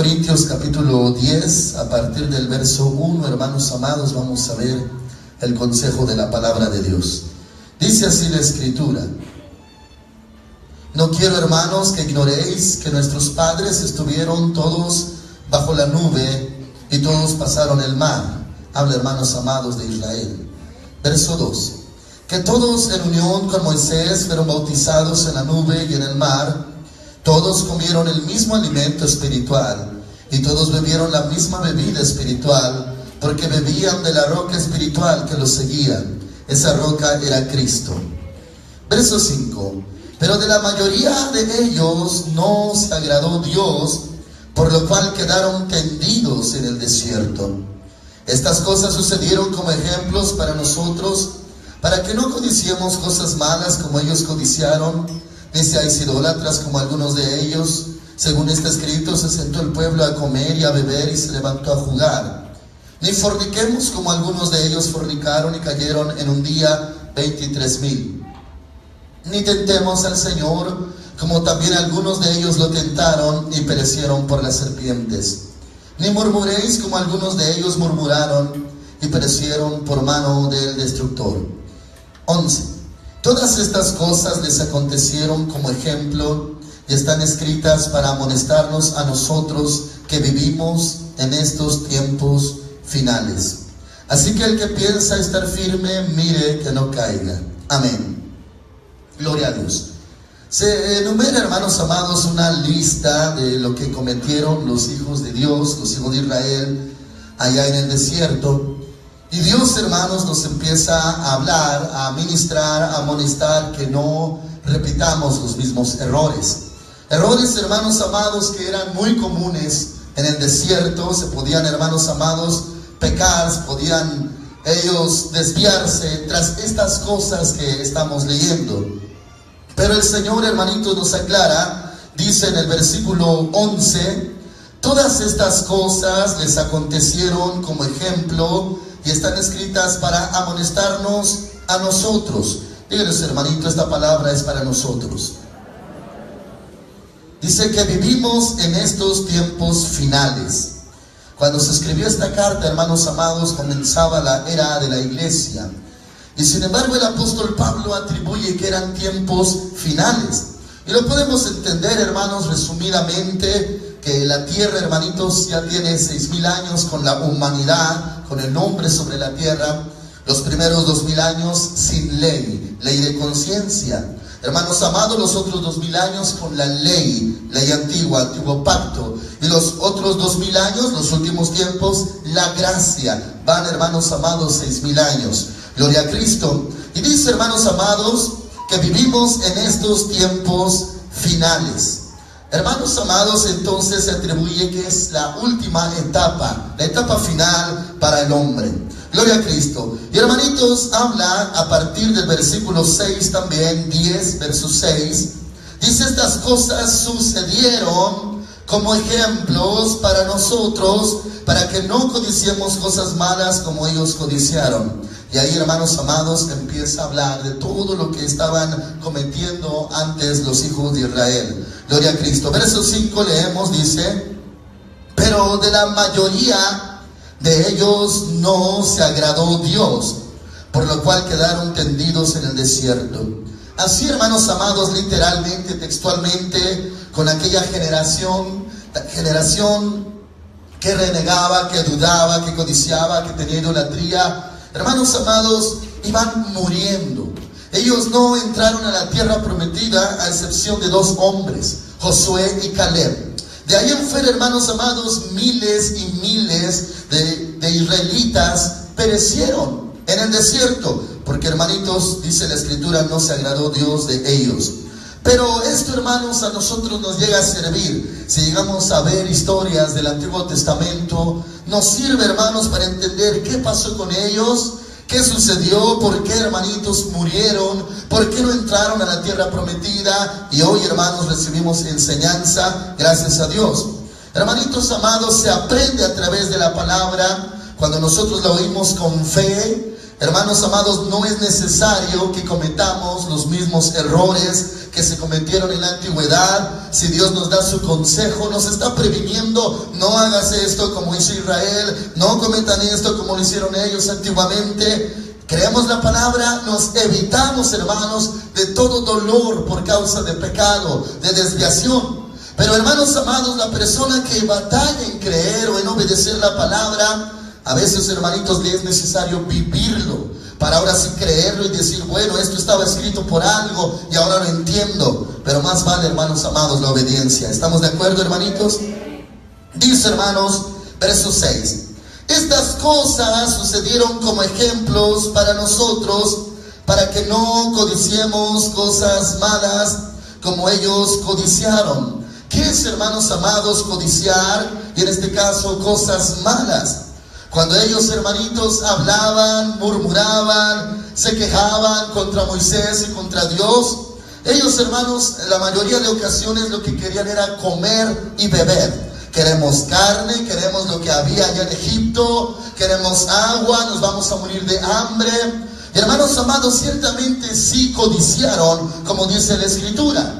Corintios capítulo 10, a partir del verso 1, hermanos amados, vamos a ver el consejo de la palabra de Dios. Dice así la Escritura: no quiero, hermanos, que ignoréis que nuestros padres estuvieron todos bajo la nube y todos pasaron el mar. Habla, hermanos amados, de Israel. Verso 2: que todos en unión con Moisés fueron bautizados en la nube y en el mar. Todos comieron el mismo alimento espiritual y todos bebieron la misma bebida espiritual, porque bebían de la roca espiritual que los seguía. Esa roca era Cristo. Verso 5: pero de la mayoría de ellos no se agradó Dios, por lo cual quedaron tendidos en el desierto. Estas cosas sucedieron como ejemplos para nosotros, para que no codiciemos cosas malas como ellos codiciaron, ni seáis idólatras como algunos de ellos. Según está escrito, se sentó el pueblo a comer y a beber y se levantó a jugar. Ni forniquemos como algunos de ellos fornicaron y cayeron en un día 23,000. Ni tentemos al Señor, como también algunos de ellos lo tentaron y perecieron por las serpientes. Ni murmuréis como algunos de ellos murmuraron y perecieron por mano del destructor. 11. Todas estas cosas les acontecieron como ejemplo y están escritas para amonestarnos a nosotros que vivimos en estos tiempos finales. Así que el que piensa estar firme, mire que no caiga. Amén. Gloria a Dios. Se enumera, hermanos amados, una lista de lo que cometieron los hijos de Dios, los hijos de Israel, allá en el desierto. Y Dios, hermanos, nos empieza a hablar, a ministrar, a amonestar que no repitamos los mismos errores. Errores, hermanos amados, que eran muy comunes en el desierto. Se podían, hermanos amados, pecar, podían ellos desviarse tras estas cosas que estamos leyendo. Pero el Señor, hermanitos, nos aclara, dice en el versículo 11, todas estas cosas les acontecieron como ejemplo y están escritas para amonestarnos a nosotros. Díganles, hermanito, esta palabra es para nosotros. Dice que vivimos en estos tiempos finales. Cuando se escribió esta carta, hermanos amados, comenzaba la era de la iglesia. Y sin embargo el apóstol Pablo atribuye que eran tiempos finales. Y lo podemos entender, hermanos, resumidamente, que la tierra, hermanitos, ya tiene 6,000 años con la humanidad, con el hombre sobre la tierra. Los primeros 2,000 años sin ley, ley de conciencia. Hermanos amados, los otros 2,000 años con la ley antigua, antiguo pacto. Y los otros 2,000 años, los últimos tiempos, la gracia. Van, hermanos amados, 6,000 años. Gloria a Cristo. Y dice, hermanos amados, que vivimos en estos tiempos finales. Hermanos amados, entonces se atribuye que es la última etapa, la etapa final para el hombre. Gloria a Cristo. Y hermanitos, habla a partir del versículo 6 también, 10, verso 6. Dice, estas cosas sucedieron como ejemplos para nosotros, para que no codiciemos cosas malas como ellos codiciaron. Y ahí, hermanos amados, empieza a hablar de todo lo que estaban cometiendo antes los hijos de Israel. Gloria a Cristo. Verso 5 leemos, dice, pero de la mayoría de ellos no se agradó Dios, por lo cual quedaron tendidos en el desierto. Así, hermanos amados, literalmente, textualmente, con aquella generación que renegaba, que dudaba, que codiciaba, que tenía idolatría, hermanos amados, iban muriendo. Ellos no entraron a la tierra prometida a excepción de 2 hombres, Josué y Caleb. De ahí en fuera, hermanos amados, miles y miles de israelitas perecieron en el desierto, porque, hermanitos, dice la Escritura, no se agradó Dios de ellos. Pero esto, hermanos, a nosotros nos llega a servir. Si llegamos a ver historias del Antiguo Testamento, nos sirve, hermanos, para entender qué pasó con ellos, qué sucedió, por qué, hermanitos, murieron, por qué no entraron a la tierra prometida. Y hoy, hermanos, recibimos enseñanza, gracias a Dios. Hermanitos amados, se aprende a través de la palabra. Cuando nosotros la oímos con fe, hermanos amados, no es necesario que cometamos los mismos errores que se cometieron en la antigüedad. Si Dios nos da su consejo, nos está previniendo: no hagas esto como hizo Israel, no cometan esto como lo hicieron ellos antiguamente. Creemos la palabra, nos evitamos, hermanos, de todo dolor por causa de pecado, de desviación. Pero, hermanos amados, la persona que batalla en creer o en obedecer la palabra, a veces, hermanitos, le es necesario vivirlo para ahora sí creerlo y decir: bueno, esto estaba escrito por algo y ahora lo entiendo. Pero más vale, hermanos amados, la obediencia. ¿Estamos de acuerdo, hermanitos? Dice, hermanos, verso 6: estas cosas sucedieron como ejemplos para nosotros, para que no codiciemos cosas malas como ellos codiciaron. ¿Qué es, hermanos amados, codiciar? Y en este caso, cosas malas. Cuando ellos, hermanitos, hablaban, murmuraban, se quejaban contra Moisés y contra Dios, ellos, hermanos, en la mayoría de ocasiones lo que querían era comer y beber. Queremos carne, queremos lo que había allá en Egipto, queremos agua, nos vamos a morir de hambre. Y, hermanos amados, ciertamente sí codiciaron, como dice la Escritura.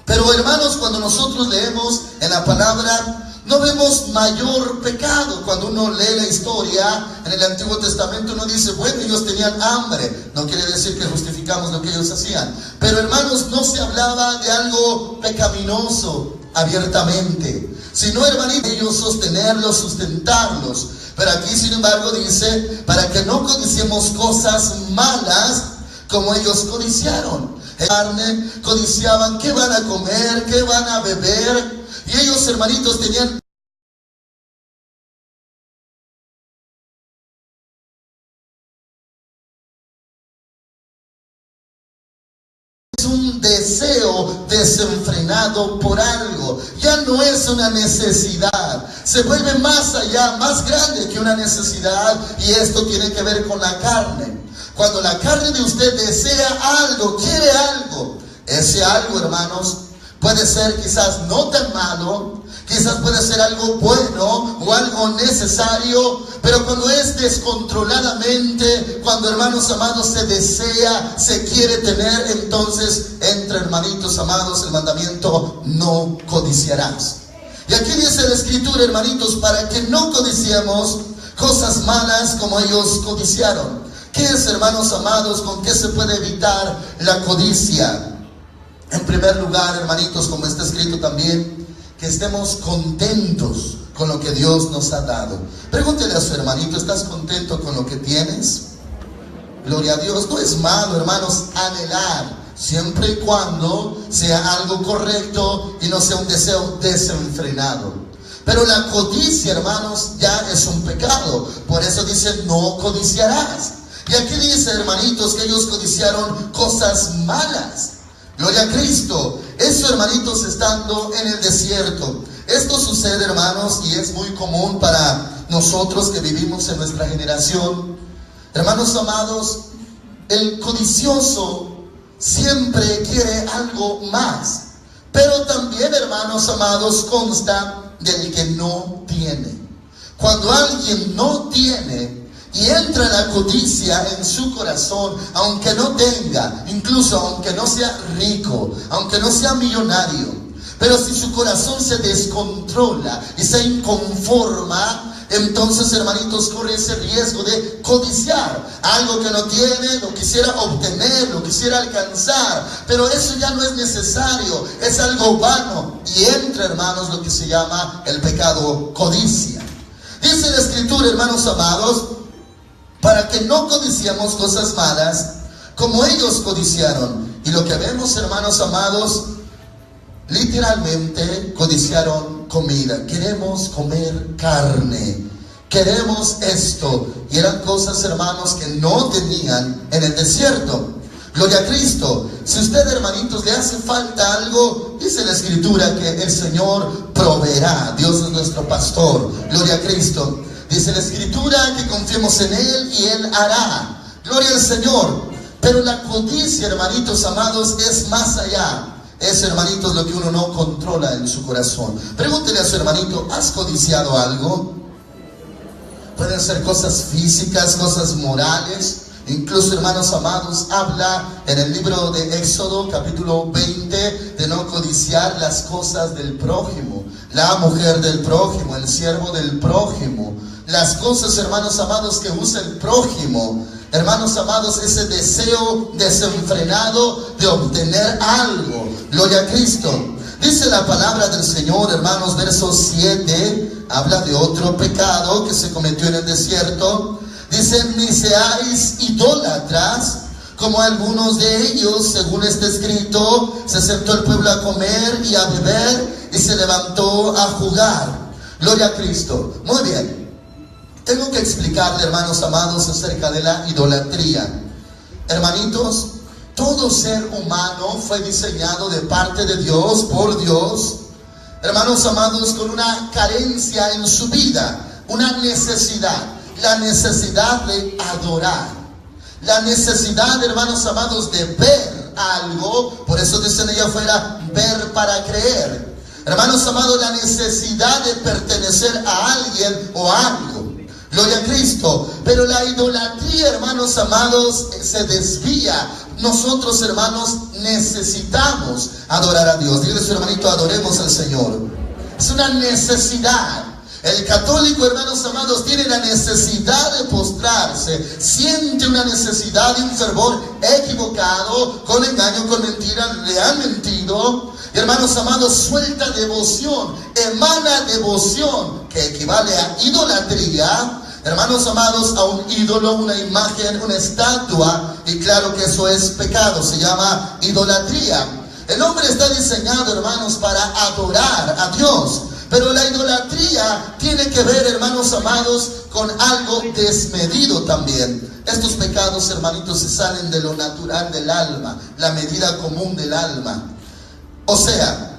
Pero, hermanos, cuando nosotros leemos en la palabra, no vemos mayor pecado. Cuando uno lee la historia en el Antiguo Testamento, uno dice: bueno, ellos tenían hambre. No quiere decir que justificamos lo que ellos hacían. Pero, hermanos, no se hablaba de algo pecaminoso abiertamente, sino, hermanitos, ellos sostenerlos, sustentarlos. Pero aquí, sin embargo, dice: para que no codiciemos cosas malas como ellos codiciaron. Carne, codiciaban qué van a comer, qué van a beber. Y ellos, hermanitos, tenían un deseo desenfrenado por algo. Ya no es una necesidad, se vuelve más allá, más grande que una necesidad. Y esto tiene que ver con la carne. Cuando la carne de usted desea algo, quiere algo, ese algo, hermanos, puede ser quizás no tan malo, quizás puede ser algo bueno o algo necesario, pero cuando es descontroladamente, cuando, hermanos amados, se desea, se quiere tener, entonces entra, hermanitos amados, el mandamiento: no codiciarás. Y aquí dice la Escritura, hermanitos, para que no codiciemos cosas malas como ellos codiciaron. ¿Qué es, hermanos amados? ¿Con qué se puede evitar la codicia? En primer lugar, hermanitos, como está escrito también, que estemos contentos con lo que Dios nos ha dado. Pregúntele a su hermanito: ¿estás contento con lo que tienes? Gloria a Dios. No es malo, hermanos, anhelar, siempre y cuando sea algo correcto y no sea un deseo desenfrenado. Pero la codicia, hermanos, ya es un pecado. Por eso dice: no codiciarás. Y aquí dice, hermanitos, que ellos codiciaron cosas malas. Gloria a Cristo. Eso, hermanitos, estando en el desierto. Esto sucede, hermanos, y es muy común para nosotros que vivimos en nuestra generación. Hermanos amados, el codicioso siempre quiere algo más. Pero también, hermanos amados, consta del que no tiene. Cuando alguien no tiene y entra la codicia en su corazón, aunque no tenga, incluso aunque no sea rico, aunque no sea millonario, pero si su corazón se descontrola y se inconforma, entonces, hermanitos, corre ese riesgo de codiciar algo que no tiene, lo quisiera obtener, lo quisiera alcanzar, pero eso ya no es necesario, es algo vano, y entra, hermanos, lo que se llama el pecado codicia. Dice la Escritura, hermanos amados, para que no codiciemos cosas malas como ellos codiciaron. Y lo que vemos, hermanos amados, literalmente codiciaron comida. Queremos comer carne, queremos esto. Y eran cosas, hermanos, que no tenían en el desierto. Gloria a Cristo. Si usted, hermanitos, le hace falta algo, dice la Escritura que el Señor proveerá. Dios es nuestro pastor. Gloria a Cristo. Dice la Escritura que confiemos en Él y Él hará. Gloria al Señor. Pero la codicia, hermanitos amados, es más allá. Es, hermanitos, lo que uno no controla en su corazón. Pregúntele a su hermanito: ¿has codiciado algo? Pueden ser cosas físicas, cosas morales, Incluso, hermanos amados, habla en el libro de Éxodo, capítulo 20, de no codiciar las cosas del prójimo, la mujer del prójimo, el siervo del prójimo, las cosas, hermanos amados, que usa el prójimo. Hermanos amados, ese deseo desenfrenado de obtener algo. Gloria a Cristo. Dice la palabra del Señor, hermanos, verso 7, habla de otro pecado que se cometió en el desierto. Dice: ni seáis idólatras, como algunos de ellos, según está escrito, se sentó el pueblo a comer y a beber y se levantó a jugar. Gloria a Cristo. Muy bien. Tengo que explicarle, hermanos amados, acerca de la idolatría. Hermanitos, todo ser humano fue diseñado de parte de Dios, por Dios, hermanos amados, con una carencia en su vida, una necesidad, la necesidad de adorar, la necesidad, hermanos amados, de ver algo. Por eso dicen allá afuera, ver para creer. Hermanos amados, la necesidad de pertenecer a alguien o a algo. Gloria a Cristo. Pero la idolatría, hermanos amados, se desvía. Nosotros, hermanos, necesitamos adorar a Dios. Dígale a su hermanito: adoremos al Señor. Es una necesidad. El católico, hermanos amados, tiene la necesidad de postrarse, siente una necesidad y un fervor equivocado, con engaño, con mentira, le han mentido. Y, hermanos amados, suelta devoción, emana devoción, que equivale a idolatría. Hermanos amados, a un ídolo, una imagen, una estatua, y claro que eso es pecado, se llama idolatría. El hombre está diseñado, hermanos, para adorar a Dios. Pero la idolatría tiene que ver, hermanos amados, con algo desmedido también. Estos pecados, hermanitos, se salen de lo natural del alma, la medida común del alma. O sea,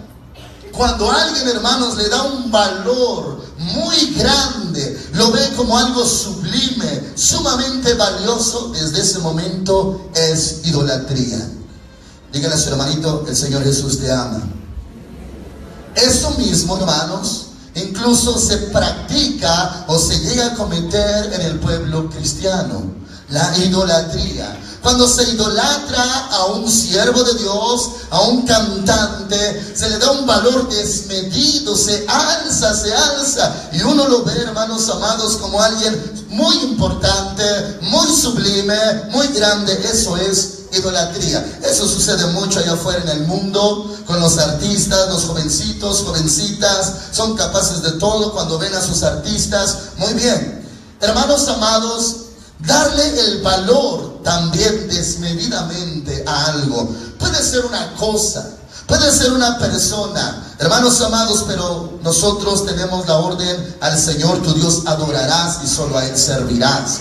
cuando alguien, hermanos, le da un valor muy grande, lo ve como algo sublime, sumamente valioso, desde ese momento es idolatría. Dígale a su hermanito: el Señor Jesús te ama. Eso mismo, hermanos, incluso se practica o se llega a cometer en el pueblo cristiano, la idolatría. Cuando se idolatra a un siervo de Dios, a un cantante, se le da un valor desmedido, se alza, y uno lo ve, hermanos amados, como alguien muy importante, muy sublime, muy grande. Eso es idolatría. Eso sucede mucho allá afuera en el mundo, con los artistas, los jovencitos, jovencitas, son capaces de todo cuando ven a sus artistas. Muy bien, hermanos amados, darle el valor también desmedidamente a algo. Puede ser una cosa, puede ser una persona, hermanos amados, pero nosotros tenemos la orden: al Señor tu Dios adorarás y solo a Él servirás.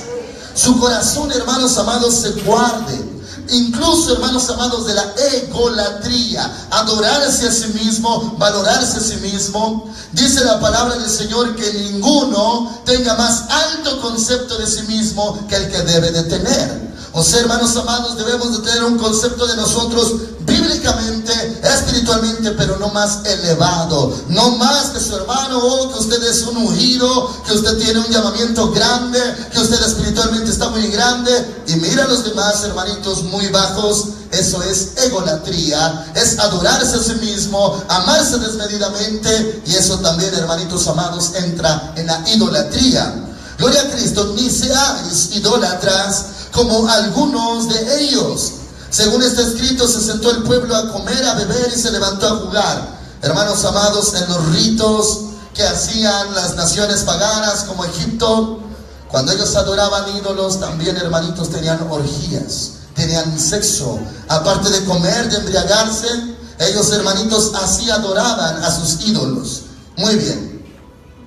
Su corazón, hermanos amados, se guarde. Incluso, hermanos amados, de la egolatría, adorarse a sí mismo, valorarse a sí mismo. Dice la palabra del Señor que ninguno tenga más alto concepto de sí mismo que el que debe de tener. O sea, hermanos amados, debemos de tener un concepto de nosotros bíblicamente, espiritualmente, pero no más elevado, no más que su hermano, que usted es un ungido, que usted tiene un llamamiento grande, que usted espiritualmente está muy grande y mira a los demás, hermanitos, muy bajos. Eso es egolatría, es adorarse a sí mismo, amarse desmedidamente, y eso también, hermanitos amados, entra en la idolatría. Gloria a Cristo. Ni seáis idólatras como algunos de ellos. Según está escrito, se sentó el pueblo a comer, a beber y se levantó a jugar. Hermanos amados, en los ritos que hacían las naciones paganas como Egipto, cuando ellos adoraban ídolos, también, hermanitos, tenían orgías, tenían sexo. Aparte de comer, de embriagarse, ellos, hermanitos, así adoraban a sus ídolos. Muy bien.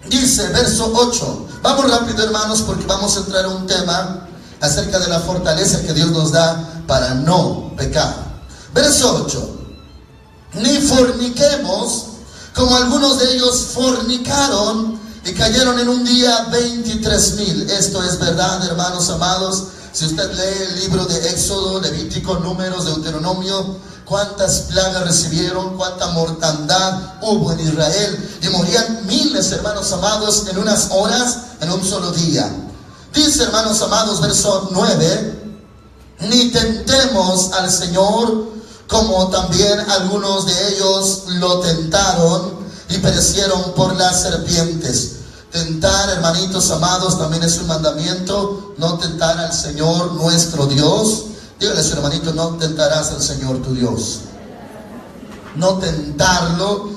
Dice, verso 8. Vamos rápido, hermanos, porque vamos a entrar a un tema acerca de la fortaleza que Dios nos da para no pecar. Verso 8. Ni forniquemos como algunos de ellos fornicaron y cayeron en un día 23,000. Esto es verdad, hermanos amados. Si usted lee el libro de Éxodo, Levítico, Números, Deuteronomio, cuántas plagas recibieron, cuánta mortandad hubo en Israel, y morían miles, hermanos amados, en unas horas, en un solo día. Dice, hermanos amados, verso 9, ni tentemos al Señor, como también algunos de ellos lo tentaron y perecieron por las serpientes. Tentar, hermanitos amados, también es un mandamiento. No tentar al Señor nuestro Dios. Dígale a su hermanito: no tentarás al Señor tu Dios. No tentarlo.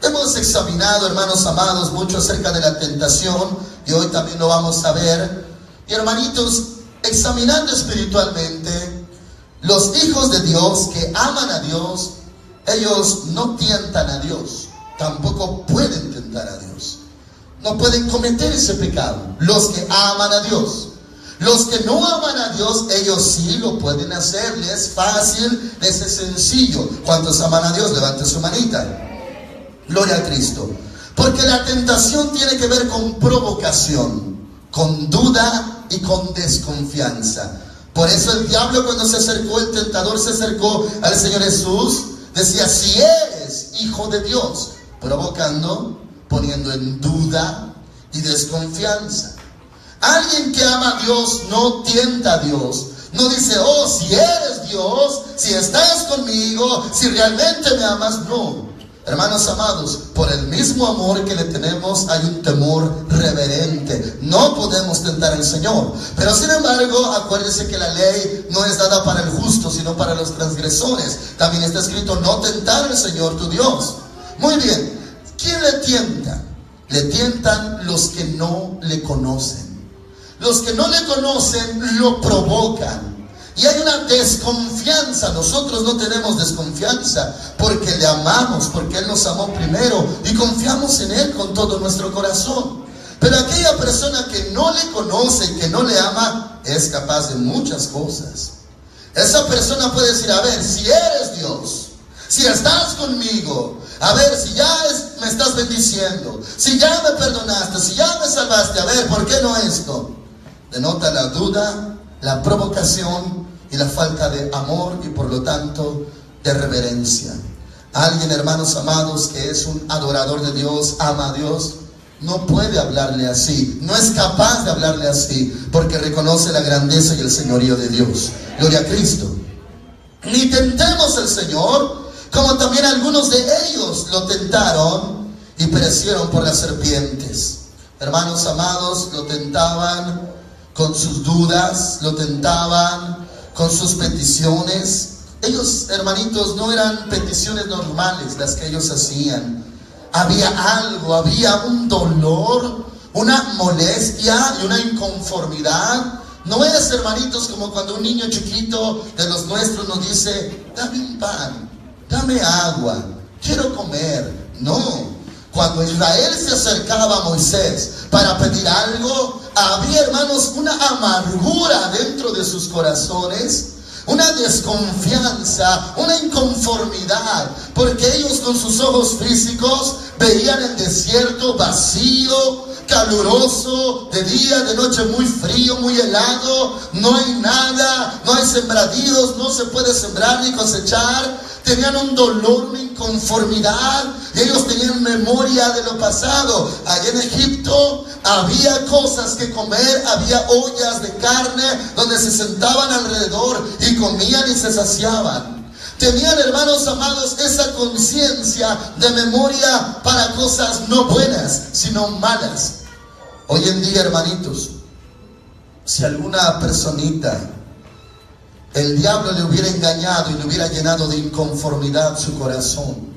Hemos examinado, hermanos amados, mucho acerca de la tentación, y hoy también lo vamos a ver. Y hermanitos, examinando espiritualmente, los hijos de Dios que aman a Dios, ellos no tientan a Dios, tampoco pueden tentar a Dios, no pueden cometer ese pecado. Los que aman a Dios. Los que no aman a Dios, ellos sí lo pueden hacer. Les es fácil, les es sencillo. ¿Cuántos aman a Dios? Levante su manita. Gloria a Cristo. Porque la tentación tiene que ver con provocación, con duda y con desconfianza. Por eso el diablo, cuando se acercó, el tentador se acercó al Señor Jesús, decía: si eres hijo de Dios, provocando, poniendo en duda y desconfianza. Alguien que ama a Dios no tienta a Dios. No dice: oh, si eres Dios, si estás conmigo, si realmente me amas. No. Hermanos amados, por el mismo amor que le tenemos, hay un temor reverente. No podemos tentar al Señor. Pero sin embargo, acuérdense que la ley no es dada para el justo, sino para los transgresores. También está escrito: no tentar al Señor tu Dios. Muy bien. ¿Quién le tienta? Le tientan los que no le conocen. Los que no le conocen lo provocan. Y hay una desconfianza. Nosotros no tenemos desconfianza porque le amamos, porque Él nos amó primero y confiamos en Él con todo nuestro corazón. Pero aquella persona que no le conoce y que no le ama es capaz de muchas cosas. Esa persona puede decir: a ver, si eres Dios, si estás conmigo, a ver, si ya me estás bendiciendo, si ya me perdonaste, si ya me salvaste, a ver, ¿por qué no esto? Denota la duda, la provocación y la falta de amor y por lo tanto de reverencia. Alguien, hermanos amados, que es un adorador de Dios, ama a Dios, no puede hablarle así, no es capaz de hablarle así, porque reconoce la grandeza y el señorío de Dios. Gloria a Cristo. Ni tentemos al Señor, como también algunos de ellos lo tentaron y perecieron por las serpientes. Hermanos amados, lo tentaban con sus dudas, lo tentaban con sus peticiones. Ellos, hermanitos, no eran peticiones normales las que ellos hacían. Había algo, había un dolor, una molestia y una inconformidad. No es, hermanitos, como cuando un niño chiquito de los nuestros nos dice: dame un pan, dame agua, quiero comer. No. Cuando Israel se acercaba a Moisés para pedir algo, había, hermanos, una amargura dentro de sus corazones, una desconfianza, una inconformidad, porque ellos con sus ojos físicos veían el desierto vacío, caluroso, de día, de noche muy frío, muy helado, no hay nada, no hay sembradíos, no se puede sembrar ni cosechar. Tenían un dolor, una inconformidad, y ellos tenían memoria de lo pasado. Allá en Egipto había cosas que comer, había ollas de carne donde se sentaban alrededor y comían y se saciaban. Tenían, hermanos amados, esa conciencia de memoria para cosas no buenas, sino malas. Hoy en día, hermanitos, si alguna personita el diablo le hubiera engañado y le hubiera llenado de inconformidad su corazón,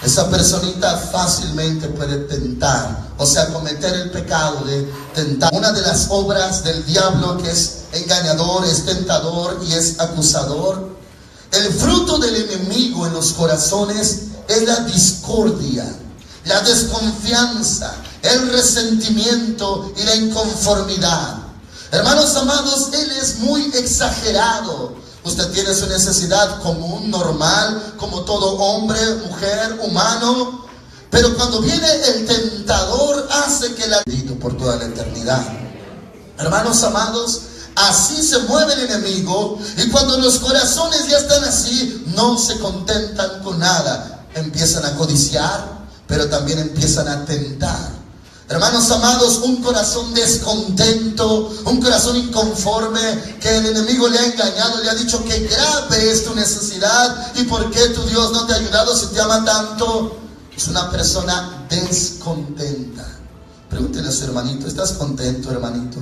esa personita fácilmente puede tentar, o sea, cometer el pecado de tentar. Una de las obras del diablo, que es engañador, es tentador y es acusador. El fruto del enemigo en los corazones es la discordia, la desconfianza, el resentimiento y la inconformidad. Hermanos amados, Él es muy exagerado. Usted tiene su necesidad común, normal, como todo hombre, mujer, humano. Pero cuando viene el tentador, hace que la por toda la eternidad. Hermanos amados, así se mueve el enemigo. Y cuando los corazones ya están así, no se contentan con nada. Empiezan a codiciar, pero también empiezan a tentar. Hermanos amados, un corazón descontento, un corazón inconforme, que el enemigo le ha engañado, le ha dicho que grave es tu necesidad y por qué tu Dios no te ha ayudado si te ama tanto. Es una persona descontenta. Pregúntele a su hermanito, ¿estás contento, hermanito?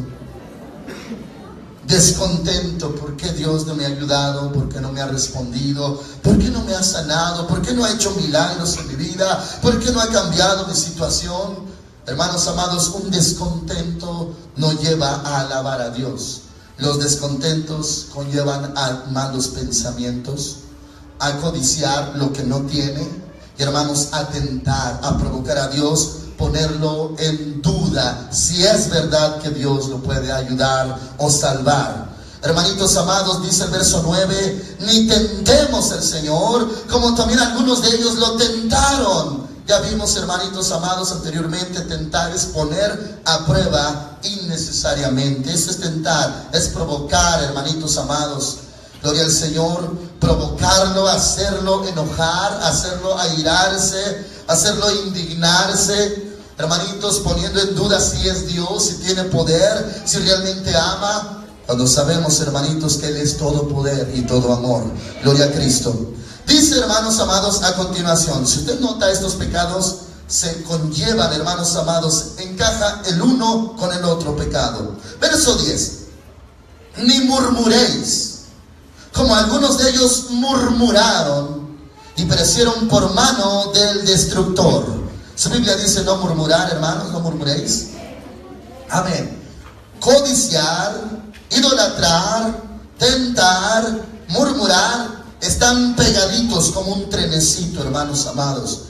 Descontento, ¿por qué Dios no me ha ayudado? ¿Por qué no me ha respondido? ¿Por qué no me ha sanado? ¿Por qué no ha hecho milagros en mi vida? ¿Por qué no ha cambiado mi situación? Hermanos amados, un descontento no lleva a alabar a Dios. Los descontentos conllevan a malos pensamientos, a codiciar lo que no tiene, y hermanos, a tentar, a provocar a Dios, ponerlo en duda si es verdad que Dios lo puede ayudar o salvar. Hermanitos amados, dice el verso 9, ni tentemos al Señor, como también algunos de ellos lo tentaron. Ya vimos, hermanitos amados, anteriormente, tentar es poner a prueba innecesariamente. Eso es tentar, es provocar, hermanitos amados. Gloria al Señor, provocarlo, hacerlo enojar, hacerlo airarse, hacerlo indignarse. Hermanitos, poniendo en duda si es Dios, si tiene poder, si realmente ama. Cuando sabemos, hermanitos, que Él es todo poder y todo amor. Gloria a Cristo. Dice, hermanos amados, a continuación, si usted nota, estos pecados se conllevan, hermanos amados, encaja el uno con el otro pecado. Verso 10, ni murmuréis, como algunos de ellos murmuraron y perecieron por mano del destructor. Su Biblia dice no murmurar, hermanos, no murmuréis. Amén. Codiciar, idolatrar, tentar, murmurar, están pegaditos como un trenecito, hermanos amados.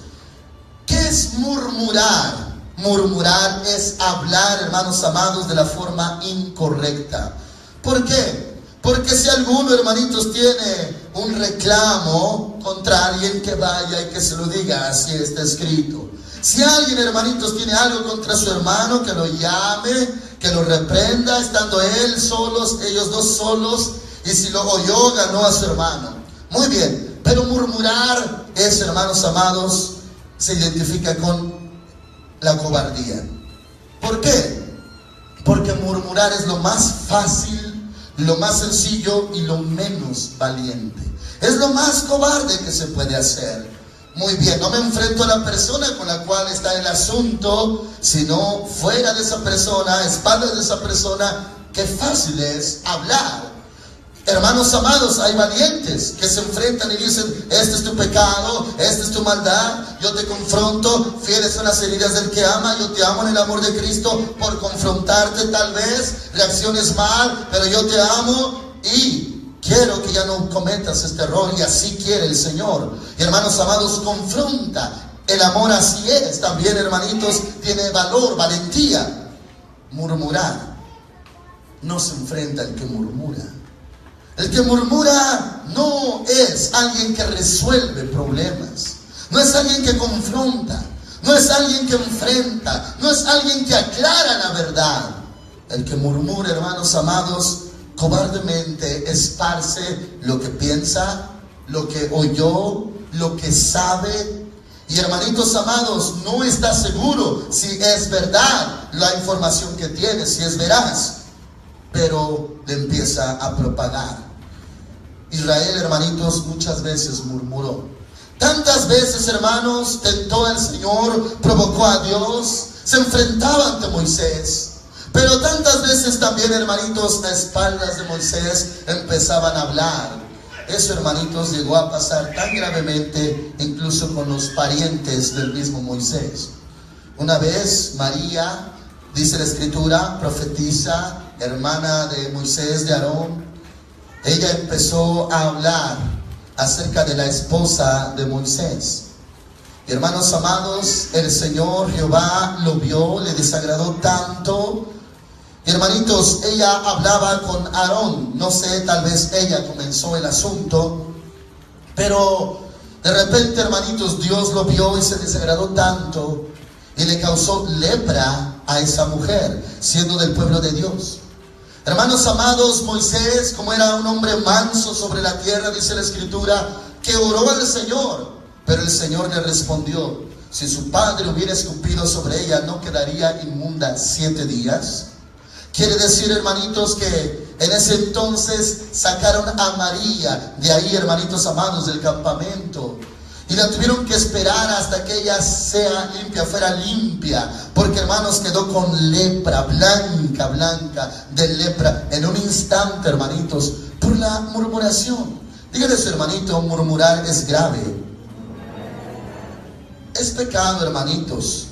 ¿Qué es murmurar? Murmurar es hablar, hermanos amados, de la forma incorrecta. ¿Por qué? Porque si alguno, hermanitos, tiene un reclamo contra alguien, que vaya y que se lo diga, así está escrito. Si alguien, hermanitos, tiene algo contra su hermano, que lo llame, que lo reprenda, estando él solos, ellos dos solos, y si lo oyó, ganó a su hermano. Muy bien, pero murmurar es, hermanos amados, se identifica con la cobardía. ¿Por qué? Porque murmurar es lo más fácil, lo más sencillo y lo menos valiente. Es lo más cobarde que se puede hacer. Muy bien, no me enfrento a la persona con la cual está el asunto, sino fuera de esa persona, a espaldas de esa persona. Qué fácil es hablar. Hermanos amados, hay valientes que se enfrentan y dicen, este es tu pecado, esta es tu maldad, yo te confronto, fieles son las heridas del que ama, yo te amo en el amor de Cristo, por confrontarte tal vez, reacciones mal, pero yo te amo y quiero que ya no cometas este error, y así quiere el Señor. Y hermanos amados, confronta, el amor así es, también hermanitos, tiene valor, valentía. Murmurar, no se enfrenta el que murmura. El que murmura no es alguien que resuelve problemas, no es alguien que confronta, no es alguien que enfrenta, no es alguien que aclara la verdad. El que murmura, hermanos amados, cobardemente esparce lo que piensa, lo que oyó, lo que sabe. Y hermanitos amados, no está seguro si es verdad la información que tiene, si es veraz, pero le empieza a propagar. Israel, hermanitos, muchas veces murmuró. Tantas veces, hermanos, tentó al Señor, provocó a Dios, se enfrentaba ante Moisés. Pero tantas veces también, hermanitos, a espaldas de Moisés empezaban a hablar. Eso, hermanitos, llegó a pasar tan gravemente incluso con los parientes del mismo Moisés. Una vez María, dice la Escritura, profetisa, hermana de Moisés, de Aarón, ella empezó a hablar acerca de la esposa de Moisés. Y hermanos amados, el Señor Jehová lo vio, le desagradó tanto. Y hermanitos, ella hablaba con Aarón. No sé, tal vez ella comenzó el asunto, pero de repente, hermanitos, Dios lo vio y se desagradó tanto y le causó lepra a esa mujer, siendo del pueblo de Dios. Hermanos amados, Moisés, como era un hombre manso sobre la tierra, dice la Escritura, que oró al Señor, pero el Señor le respondió. si su padre hubiera escupido sobre ella, ¿no quedaría inmunda 7 días? Quiere decir, hermanitos, que en ese entonces sacaron a María de ahí, hermanitos amados, del campamento. Y la tuvieron que esperar hasta que ella sea limpia, fuera limpia. Porque, hermanos, quedó con lepra, blanca de lepra. En un instante, hermanitos, por la murmuración. Dígale a su hermanito, murmurar es grave. Es pecado, hermanitos.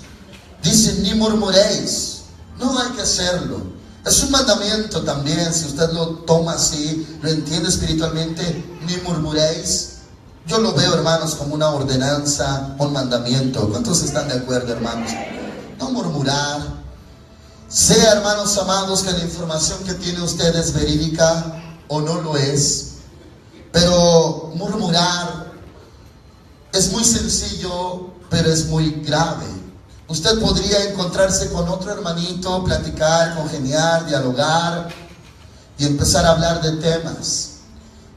Dicen, ni murmuréis. No hay que hacerlo. Es un mandamiento también, si usted lo toma así, lo entiende espiritualmente, ni murmuréis. Yo lo veo, hermanos, como una ordenanza, un mandamiento. ¿Cuántos están de acuerdo, hermanos? No murmurar. Sea, hermanos amados, que la información que tiene usted es verídica o no lo es. Pero murmurar es muy sencillo, pero es muy grave. Usted podría encontrarse con otro hermanito, platicar, congeniar, dialogar y empezar a hablar de temas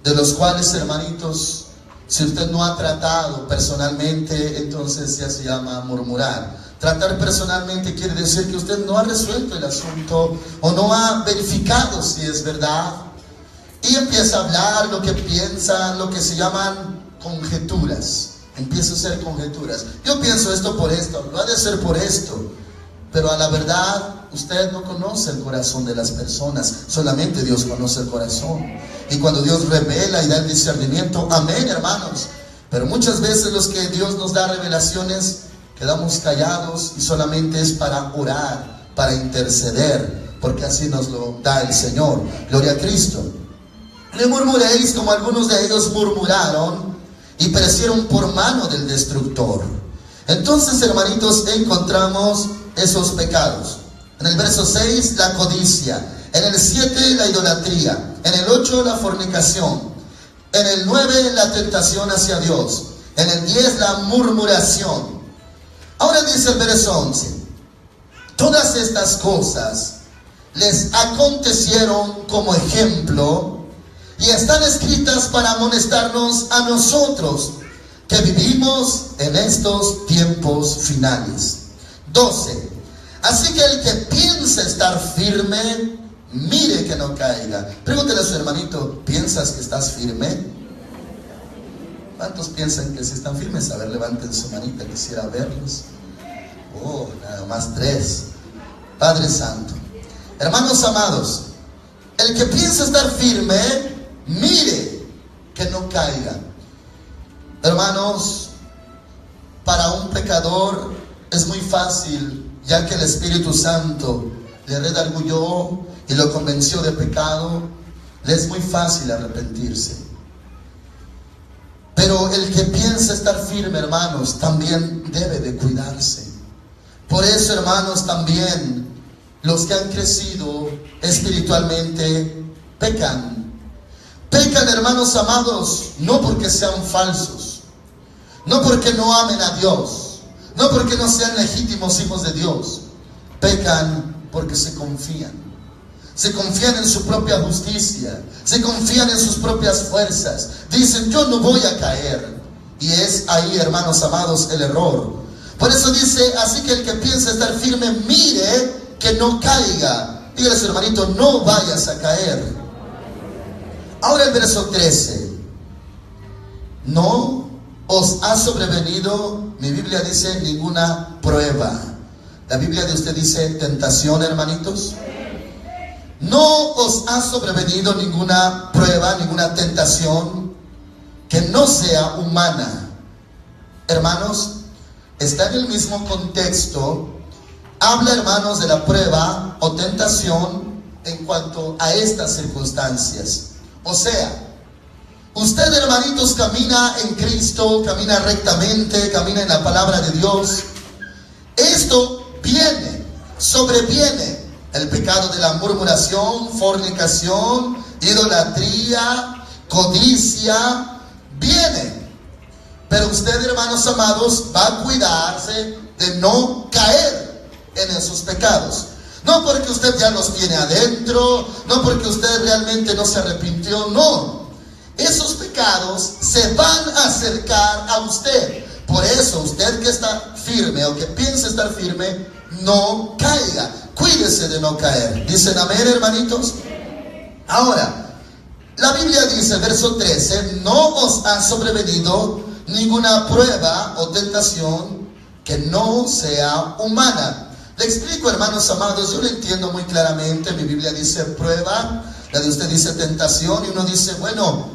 de los cuales, hermanitos, si usted no ha tratado personalmente, entonces ya se llama murmurar. Tratar personalmente quiere decir que usted no ha resuelto el asunto o no ha verificado si es verdad. Y empieza a hablar lo que piensa, lo que se llaman conjeturas. Empieza a hacer conjeturas. Yo pienso esto por esto, lo ha de ser por esto. Pero a la verdad, usted no conoce el corazón de las personas. Solamente Dios conoce el corazón. Y cuando Dios revela y da el discernimiento, amén, hermanos. Pero muchas veces los que Dios nos da revelaciones, quedamos callados y solamente es para orar, para interceder, porque así nos lo da el Señor. Gloria a Cristo. No murmuréis como algunos de ellos murmuraron y perecieron por mano del destructor. Entonces, hermanitos, encontramos esos pecados. En el verso 6, la codicia. En el 7, la idolatría. En el 8, la fornicación. En el 9, la tentación hacia Dios. En el 10, la murmuración. Ahora dice el verso 11. Todas estas cosas les acontecieron como ejemplo y están escritas para amonestarnos a nosotros que vivimos en estos tiempos finales. 12. Así que el que piensa estar firme, mire que no caiga. Pregúntele a su hermanito, ¿piensas que estás firme? ¿Cuántos piensan que si están firmes? A ver, levanten su manita, quisiera verlos. Oh, nada más 3. Padre Santo. Hermanos amados, el que piensa estar firme, mire que no caiga. Hermanos, para un pecador es muy fácil, ya que el Espíritu Santo le redarguyó y lo convenció de pecado, le es muy fácil arrepentirse. Pero el que piensa estar firme, hermanos, también debe de cuidarse. Por eso, hermanos, también los que han crecido espiritualmente pecan. Pecan, hermanos amados, no porque sean falsos, no porque no amen a Dios, no porque no sean legítimos hijos de Dios. Pecan porque se confían en su propia justicia, se confían en sus propias fuerzas. Dicen, yo no voy a caer. Y es ahí, hermanos amados, el error. Por eso dice, así que el que piensa estar firme, mire que no caiga. Dígale a su hermanito, no vayas a caer. Ahora el verso 13. No os ha sobrevenido, mi Biblia dice, ninguna prueba. La Biblia de usted dice tentación, hermanitos. No os ha sobrevenido ninguna prueba, ninguna tentación que no sea humana. Hermanos, está en el mismo contexto. Habla, hermanos, de la prueba o tentación en cuanto a estas circunstancias. O sea, usted, hermanitos, camina en Cristo, camina rectamente, camina en la palabra de Dios. Esto sobreviene el pecado de la murmuración, fornicación, idolatría, codicia, viene. Pero usted, hermanos amados, va a cuidarse de no caer en esos pecados. No porque usted ya los tiene adentro, no porque usted realmente no se arrepintió, no. Esos pecados se van a acercar a usted. Por eso, usted que está firme o que piensa estar firme, no caiga. Cuídese de no caer. ¿Dicen amén, hermanitos? Ahora, la Biblia dice, verso 13, no os ha sobrevenido ninguna prueba o tentación que no sea humana. Le explico, hermanos amados, yo lo entiendo muy claramente. Mi Biblia dice prueba, la de usted dice tentación, y uno dice, bueno,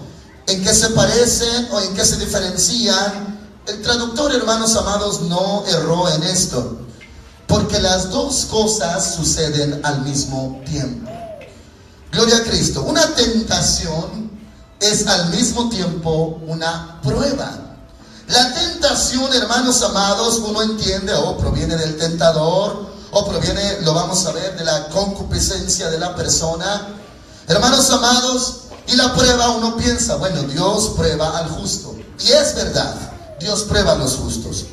¿en qué se parecen o en qué se diferencian? El traductor, hermanos amados, no erró en esto, porque las dos cosas suceden al mismo tiempo. Gloria a Cristo. Una tentación es al mismo tiempo una prueba. La tentación, hermanos amados, uno entiende, proviene del tentador, o proviene, lo vamos a ver, de la concupiscencia de la persona. Hermanos amados, y la prueba uno piensa, bueno, Dios prueba al justo. Y es verdad, Dios prueba a los justos.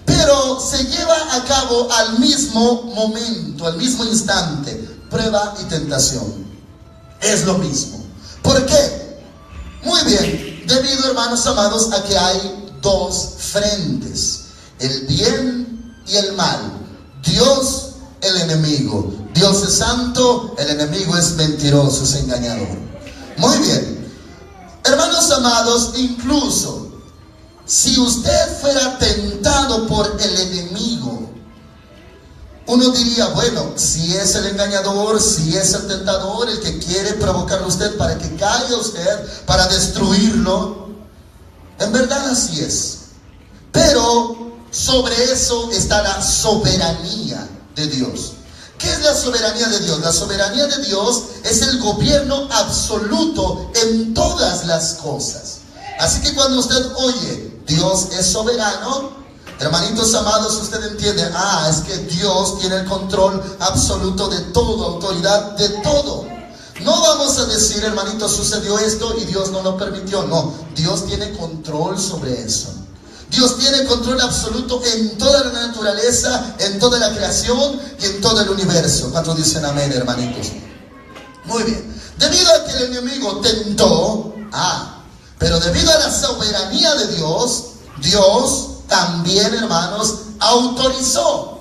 Pero se lleva a cabo al mismo momento, al mismo instante, prueba y tentación. Es lo mismo. ¿Por qué? Muy bien, debido, hermanos amados, a que hay dos frentes, el bien y el mal. Dios, el enemigo. Dios es santo, el enemigo es mentiroso, es engañador. Muy bien, hermanos amados, incluso si usted fuera tentado por el enemigo, uno diría, bueno, si es el engañador, si es el tentador, el que quiere provocarle a usted para que caiga usted, para destruirlo, en verdad así es. Pero sobre eso está la soberanía de Dios. ¿Qué es la soberanía de Dios? La soberanía de Dios es el gobierno absoluto en todas las cosas. Así que cuando usted oye, Dios es soberano, hermanitos amados, usted entiende, es que Dios tiene el control absoluto de todo, autoridad de todo. No vamos a decir, hermanitos, sucedió esto y Dios no lo permitió. No, Dios tiene control sobre eso. Dios tiene control absoluto en toda la naturaleza, en toda la creación y en todo el universo. ¿Cuántos dicen amén, hermanitos? Muy bien. Debido a que el enemigo tentó, pero debido a la soberanía de Dios, Dios también, hermanos, autorizó.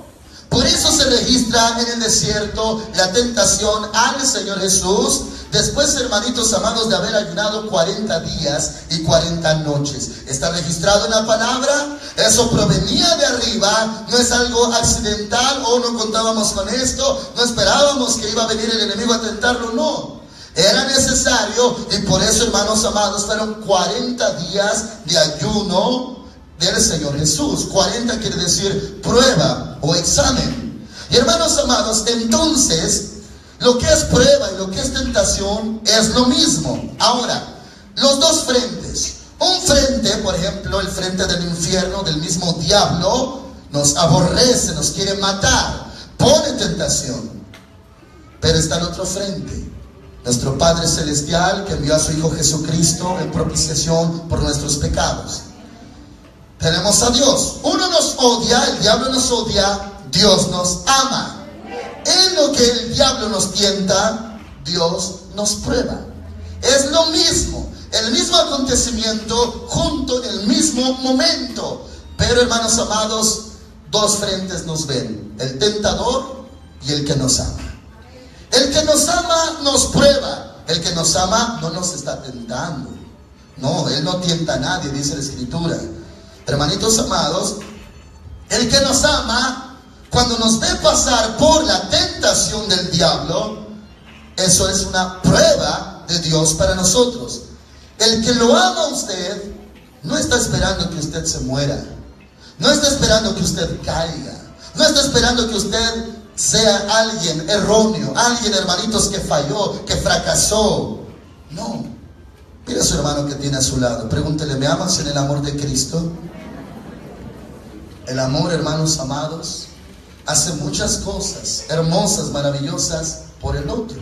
Por eso se registra en el desierto la tentación al Señor Jesús, después, hermanitos amados, de haber ayunado 40 días y 40 noches. Está registrado en la palabra, eso provenía de arriba, no es algo accidental, no contábamos con esto, no esperábamos que iba a venir el enemigo a tentarlo, no. Era necesario, y por eso, hermanos amados, fueron 40 días de ayuno del Señor Jesús. 40 quiere decir prueba o examen. Y hermanos amados, entonces, lo que es prueba y lo que es tentación es lo mismo. Ahora, los dos frentes. Un frente, por ejemplo, el frente del infierno, del mismo diablo, nos aborrece, nos quiere matar, pone tentación. Pero está el otro frente, nuestro Padre Celestial, que envió a su Hijo Jesucristo en propiciación por nuestros pecados. Tenemos a Dios. Uno nos odia, el diablo nos odia, Dios nos ama. En lo que el diablo nos tienta, Dios nos prueba. Es lo mismo, el mismo acontecimiento junto en el mismo momento. Pero, hermanos amados, dos frentes nos ven, el tentador y el que nos ama. El que nos ama nos prueba, el que nos ama no nos está tentando. No, Él no tienta a nadie, dice la Escritura. Hermanitos amados, el que nos ama, cuando nos ve pasar por la tentación del diablo, eso es una prueba de Dios para nosotros. El que lo ama a usted no está esperando que usted se muera, no está esperando que usted caiga, no está esperando que usted sea alguien erróneo, alguien, hermanitos, que falló, que fracasó. No. Mira a su hermano que tiene a su lado, pregúntele, ¿me amas en el amor de Cristo? El amor, hermanos amados, hace muchas cosas hermosas, maravillosas por el otro.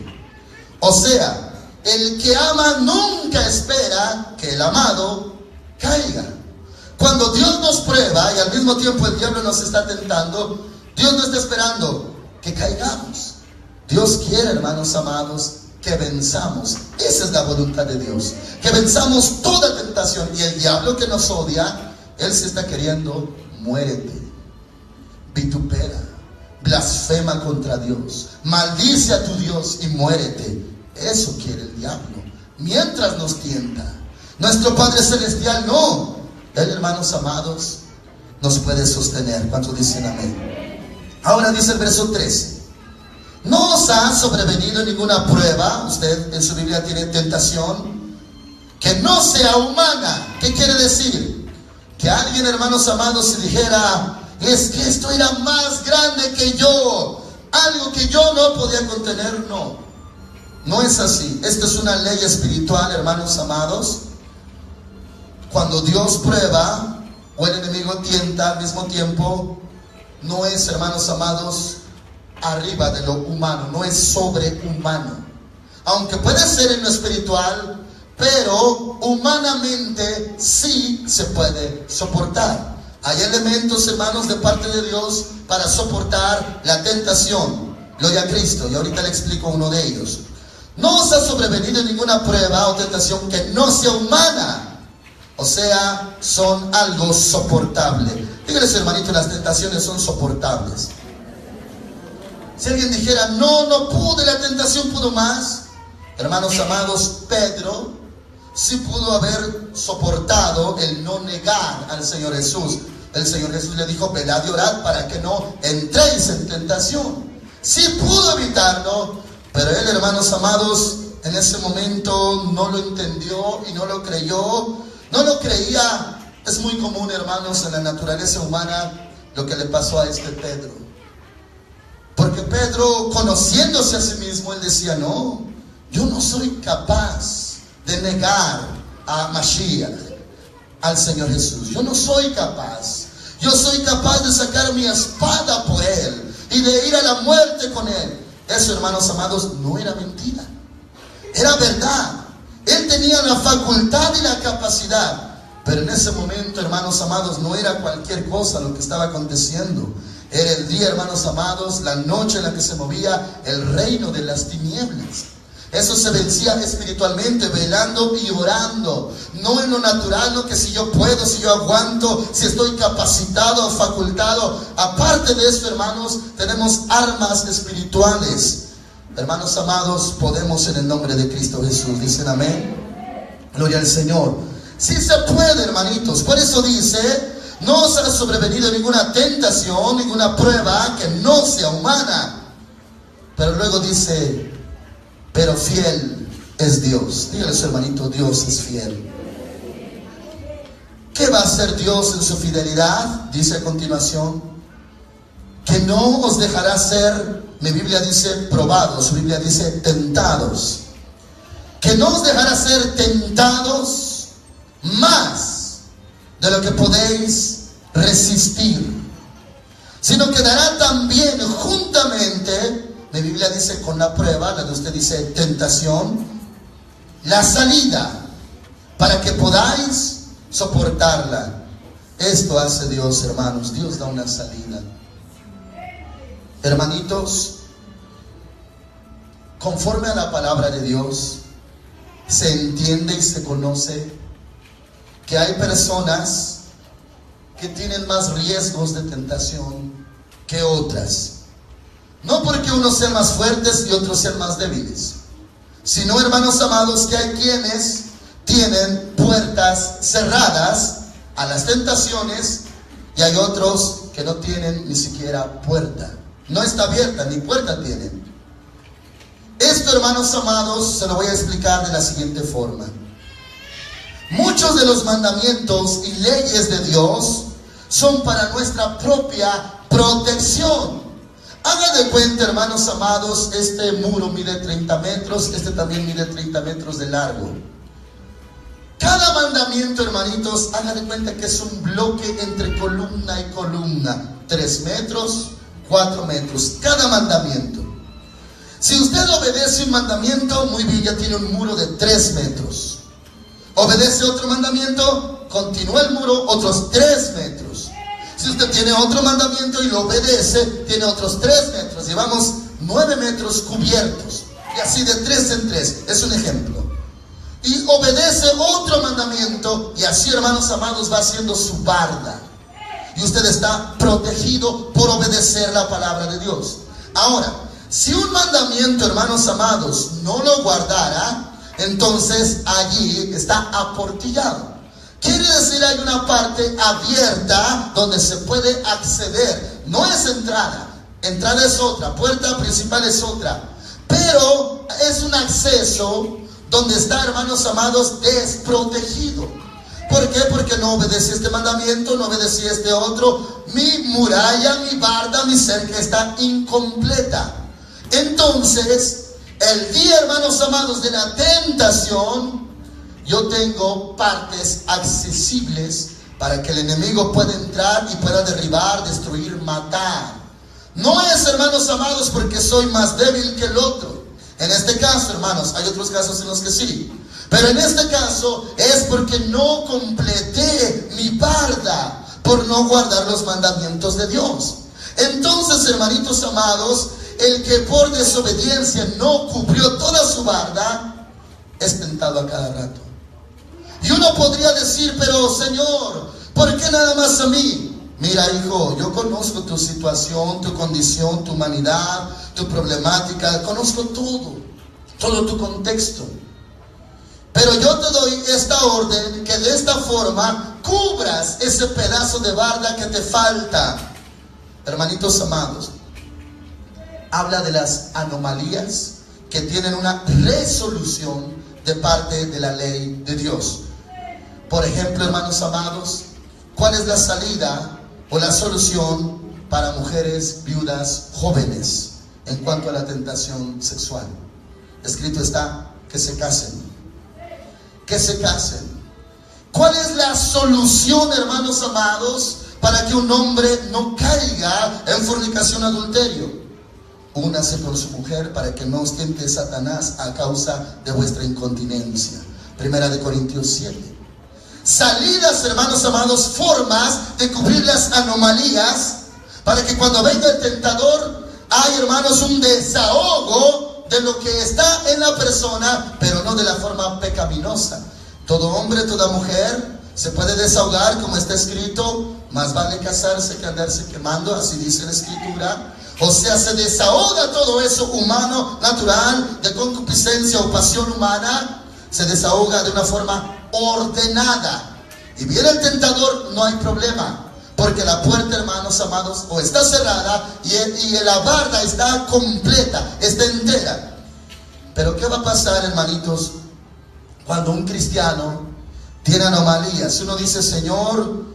O sea, el que ama nunca espera que el amado caiga. Cuando Dios nos prueba y al mismo tiempo el diablo nos está tentando, Dios no está esperando que caigamos. Dios quiere, hermanos amados, que venzamos. Esa es la voluntad de Dios, que venzamos toda tentación. Y el diablo, que nos odia, Él se está queriendo, muérete, vitupera, blasfema contra Dios, maldice a tu Dios y muérete. Eso quiere el diablo, mientras nos tienta. Nuestro Padre Celestial no. Él, hermanos amados, nos puede sostener. ¿Cuántos dicen amén? Ahora dice el verso 13: no os ha sobrevenido ninguna prueba. Usted en su Biblia tiene tentación que no sea humana. ¿Qué quiere decir? Que alguien, hermanos amados, se dijera: es que esto era más grande que yo, algo que yo no podía contener. No, no es así. Esto es una ley espiritual, hermanos amados. Cuando Dios prueba o el enemigo tienta al mismo tiempo, no es, hermanos amados, arriba de lo humano, no es sobrehumano. Aunque puede ser en lo espiritual, pero humanamente sí se puede soportar. Hay elementos, hermanos, de parte de Dios para soportar la tentación. Gloria a Cristo. Y ahorita le explico uno de ellos. No os ha sobrevenido ninguna prueba o tentación que no sea humana. O sea, son algo soportable. Dígales, hermanito, las tentaciones son soportables. Si alguien dijera: no pude, la tentación pudo más. Hermanos amados, Pedro sí pudo haber soportado el no negar al Señor Jesús. El Señor Jesús le dijo: velad y orad para que no entréis en tentación. Sí pudo evitarlo, pero él, hermanos amados, en ese momento no lo entendió y no lo creyó, no lo creía. Es muy común, hermanos, en la naturaleza humana lo que le pasó a este Pedro. Porque Pedro, conociéndose a sí mismo, él decía: no, yo no soy capaz de negar a Mashiach, al Señor Jesús. Yo no soy capaz. Yo soy capaz de sacar mi espada por Él y de ir a la muerte con Él. Eso, hermanos amados, no era mentira, era verdad. Él tenía la facultad y la capacidad. Pero en ese momento, hermanos amados, no era cualquier cosa lo que estaba aconteciendo. Era el día, hermanos amados, la noche en la que se movía el reino de las tinieblas. Eso se vencía espiritualmente, velando y orando. No en lo natural, no que si yo puedo, si yo aguanto, si estoy capacitado o facultado. Aparte de eso, hermanos, tenemos armas espirituales. Hermanos amados, podemos en el nombre de Cristo Jesús. Dicen amén. Gloria al Señor. Sí se puede, hermanitos. Por eso dice: no os ha sobrevenido ninguna tentación, ninguna prueba que no sea humana. Pero luego dice: pero fiel es Dios. Dígale a su hermanito: Dios es fiel. ¿Qué va a hacer Dios en su fidelidad? Dice a continuación: que no os dejará ser, mi Biblia dice probados, su Biblia dice tentados. Que no os dejará ser tentados más de lo que podéis resistir, sino que dará también juntamente, mi Biblia dice con la prueba, la de usted dice tentación, la salida para que podáis soportarla. Esto hace Dios, hermanos. Dios da una salida. Hermanitos, conforme a la palabra de Dios, se entiende y se conoce que hay personas que tienen más riesgos de tentación que otras. No porque unos sean más fuertes y otros sean más débiles, sino, hermanos amados, que hay quienes tienen puertas cerradas a las tentaciones y hay otros que no tienen ni siquiera puerta. No está abierta, ni puerta tienen. Esto, hermanos amados, se lo voy a explicar de la siguiente forma. Muchos de los mandamientos y leyes de Dios son para nuestra propia protección. Haga de cuenta, hermanos amados, este muro mide 30 metros, este también mide 30 metros de largo. Cada mandamiento, hermanitos, haga de cuenta que es un bloque entre columna y columna. 3 metros, 4 metros, cada mandamiento. Si usted obedece un mandamiento, muy bien, ya tiene un muro de 3 metros. Obedece otro mandamiento, continúa el muro, otros 3 metros. Si usted tiene otro mandamiento y lo obedece, tiene otros 3 metros. Llevamos 9 metros cubiertos. Y así de 3 en 3. Es un ejemplo. Y obedece otro mandamiento y así hermanos amados, va siendo su barda. Y usted está protegido por obedecer la palabra de Dios. Ahora, si un mandamiento, hermanos amados, no lo guardara, entonces allí está aportillado. Quiere decir, hay una parte abierta donde se puede acceder. No es entrada. Entrada es otra, puerta principal es otra. Pero es un acceso donde está, hermanos amados, desprotegido. ¿Por qué? Porque no obedecí este mandamiento, no obedecí este otro. Mi muralla, mi barda, mi cerca está incompleta. Entonces, el día, hermanos amados, de la tentación, yo tengo partes accesibles para que el enemigo pueda entrar y pueda derribar, destruir, matar. No es, hermanos amados, porque soy más débil que el otro. En este caso, hermanos, hay otros casos en los que sí. Pero en este caso es porque no completé mi barda por no guardar los mandamientos de Dios. Entonces, hermanitos amados, el que por desobediencia no cubrió toda su barda es tentado a cada rato. Y uno podría decir, pero Señor, ¿por qué nada más a mí? Mira, hijo, yo conozco tu situación, tu condición, tu humanidad, tu problemática, conozco todo tu contexto. Pero yo te doy esta orden, que de esta forma cubras ese pedazo de barda que te falta. Hermanitos amados, habla de las anomalías que tienen una resolución de parte de la ley de Dios. Por ejemplo, hermanos amados, ¿cuál es la salida o la solución para mujeres viudas jóvenes en cuanto a la tentación sexual? Escrito está, que se casen. Que se casen. ¿Cuál es la solución, hermanos amados, para que un hombre no caiga en fornicación, adulterio? Únase con su mujer para que no os tiente Satanás a causa de vuestra incontinencia. Primera de Corintios 7. Salidas, hermanos amados, formas de cubrir las anomalías para que cuando venga el tentador hay, hermanos, un desahogo de lo que está en la persona, pero no de la forma pecaminosa. Todo hombre, toda mujer se puede desahogar, como está escrito, más vale casarse que andarse quemando, así dice la escritura. O sea, se desahoga todo eso humano, natural, de concupiscencia o pasión humana, se desahoga de una forma ordenada. Y viene el tentador, no hay problema, porque la puerta, hermanos amados, o está cerrada y la barda está completa, está entera. Pero ¿qué va a pasar, hermanitos, cuando un cristiano tiene anomalías? Uno dice, Señor,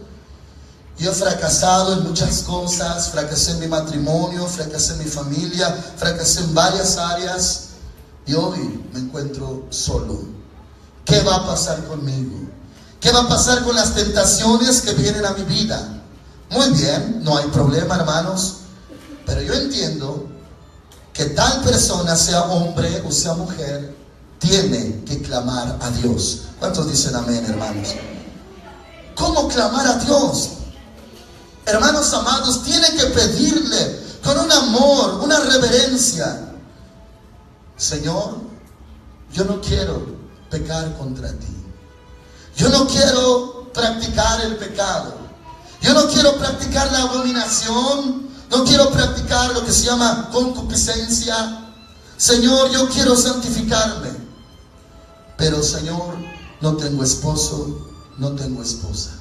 yo he fracasado en muchas cosas, fracasé en mi matrimonio, fracasé en mi familia, fracasé en varias áreas y hoy me encuentro solo. ¿Qué va a pasar conmigo? ¿Qué va a pasar con las tentaciones que vienen a mi vida? Muy bien, no hay problema, hermanos, pero yo entiendo que tal persona, sea hombre o sea mujer, tiene que clamar a Dios. ¿Cuántos dicen amén, hermanos? ¿Cómo clamar a Dios? Hermanos amados, tiene que pedirle con un amor, una reverencia. Señor, yo no quiero pecar contra ti. Yo no quiero practicar el pecado. Yo no quiero practicar la abominación. No quiero practicar lo que se llama concupiscencia. Señor, yo quiero santificarme. Pero Señor, no tengo esposo, no tengo esposa.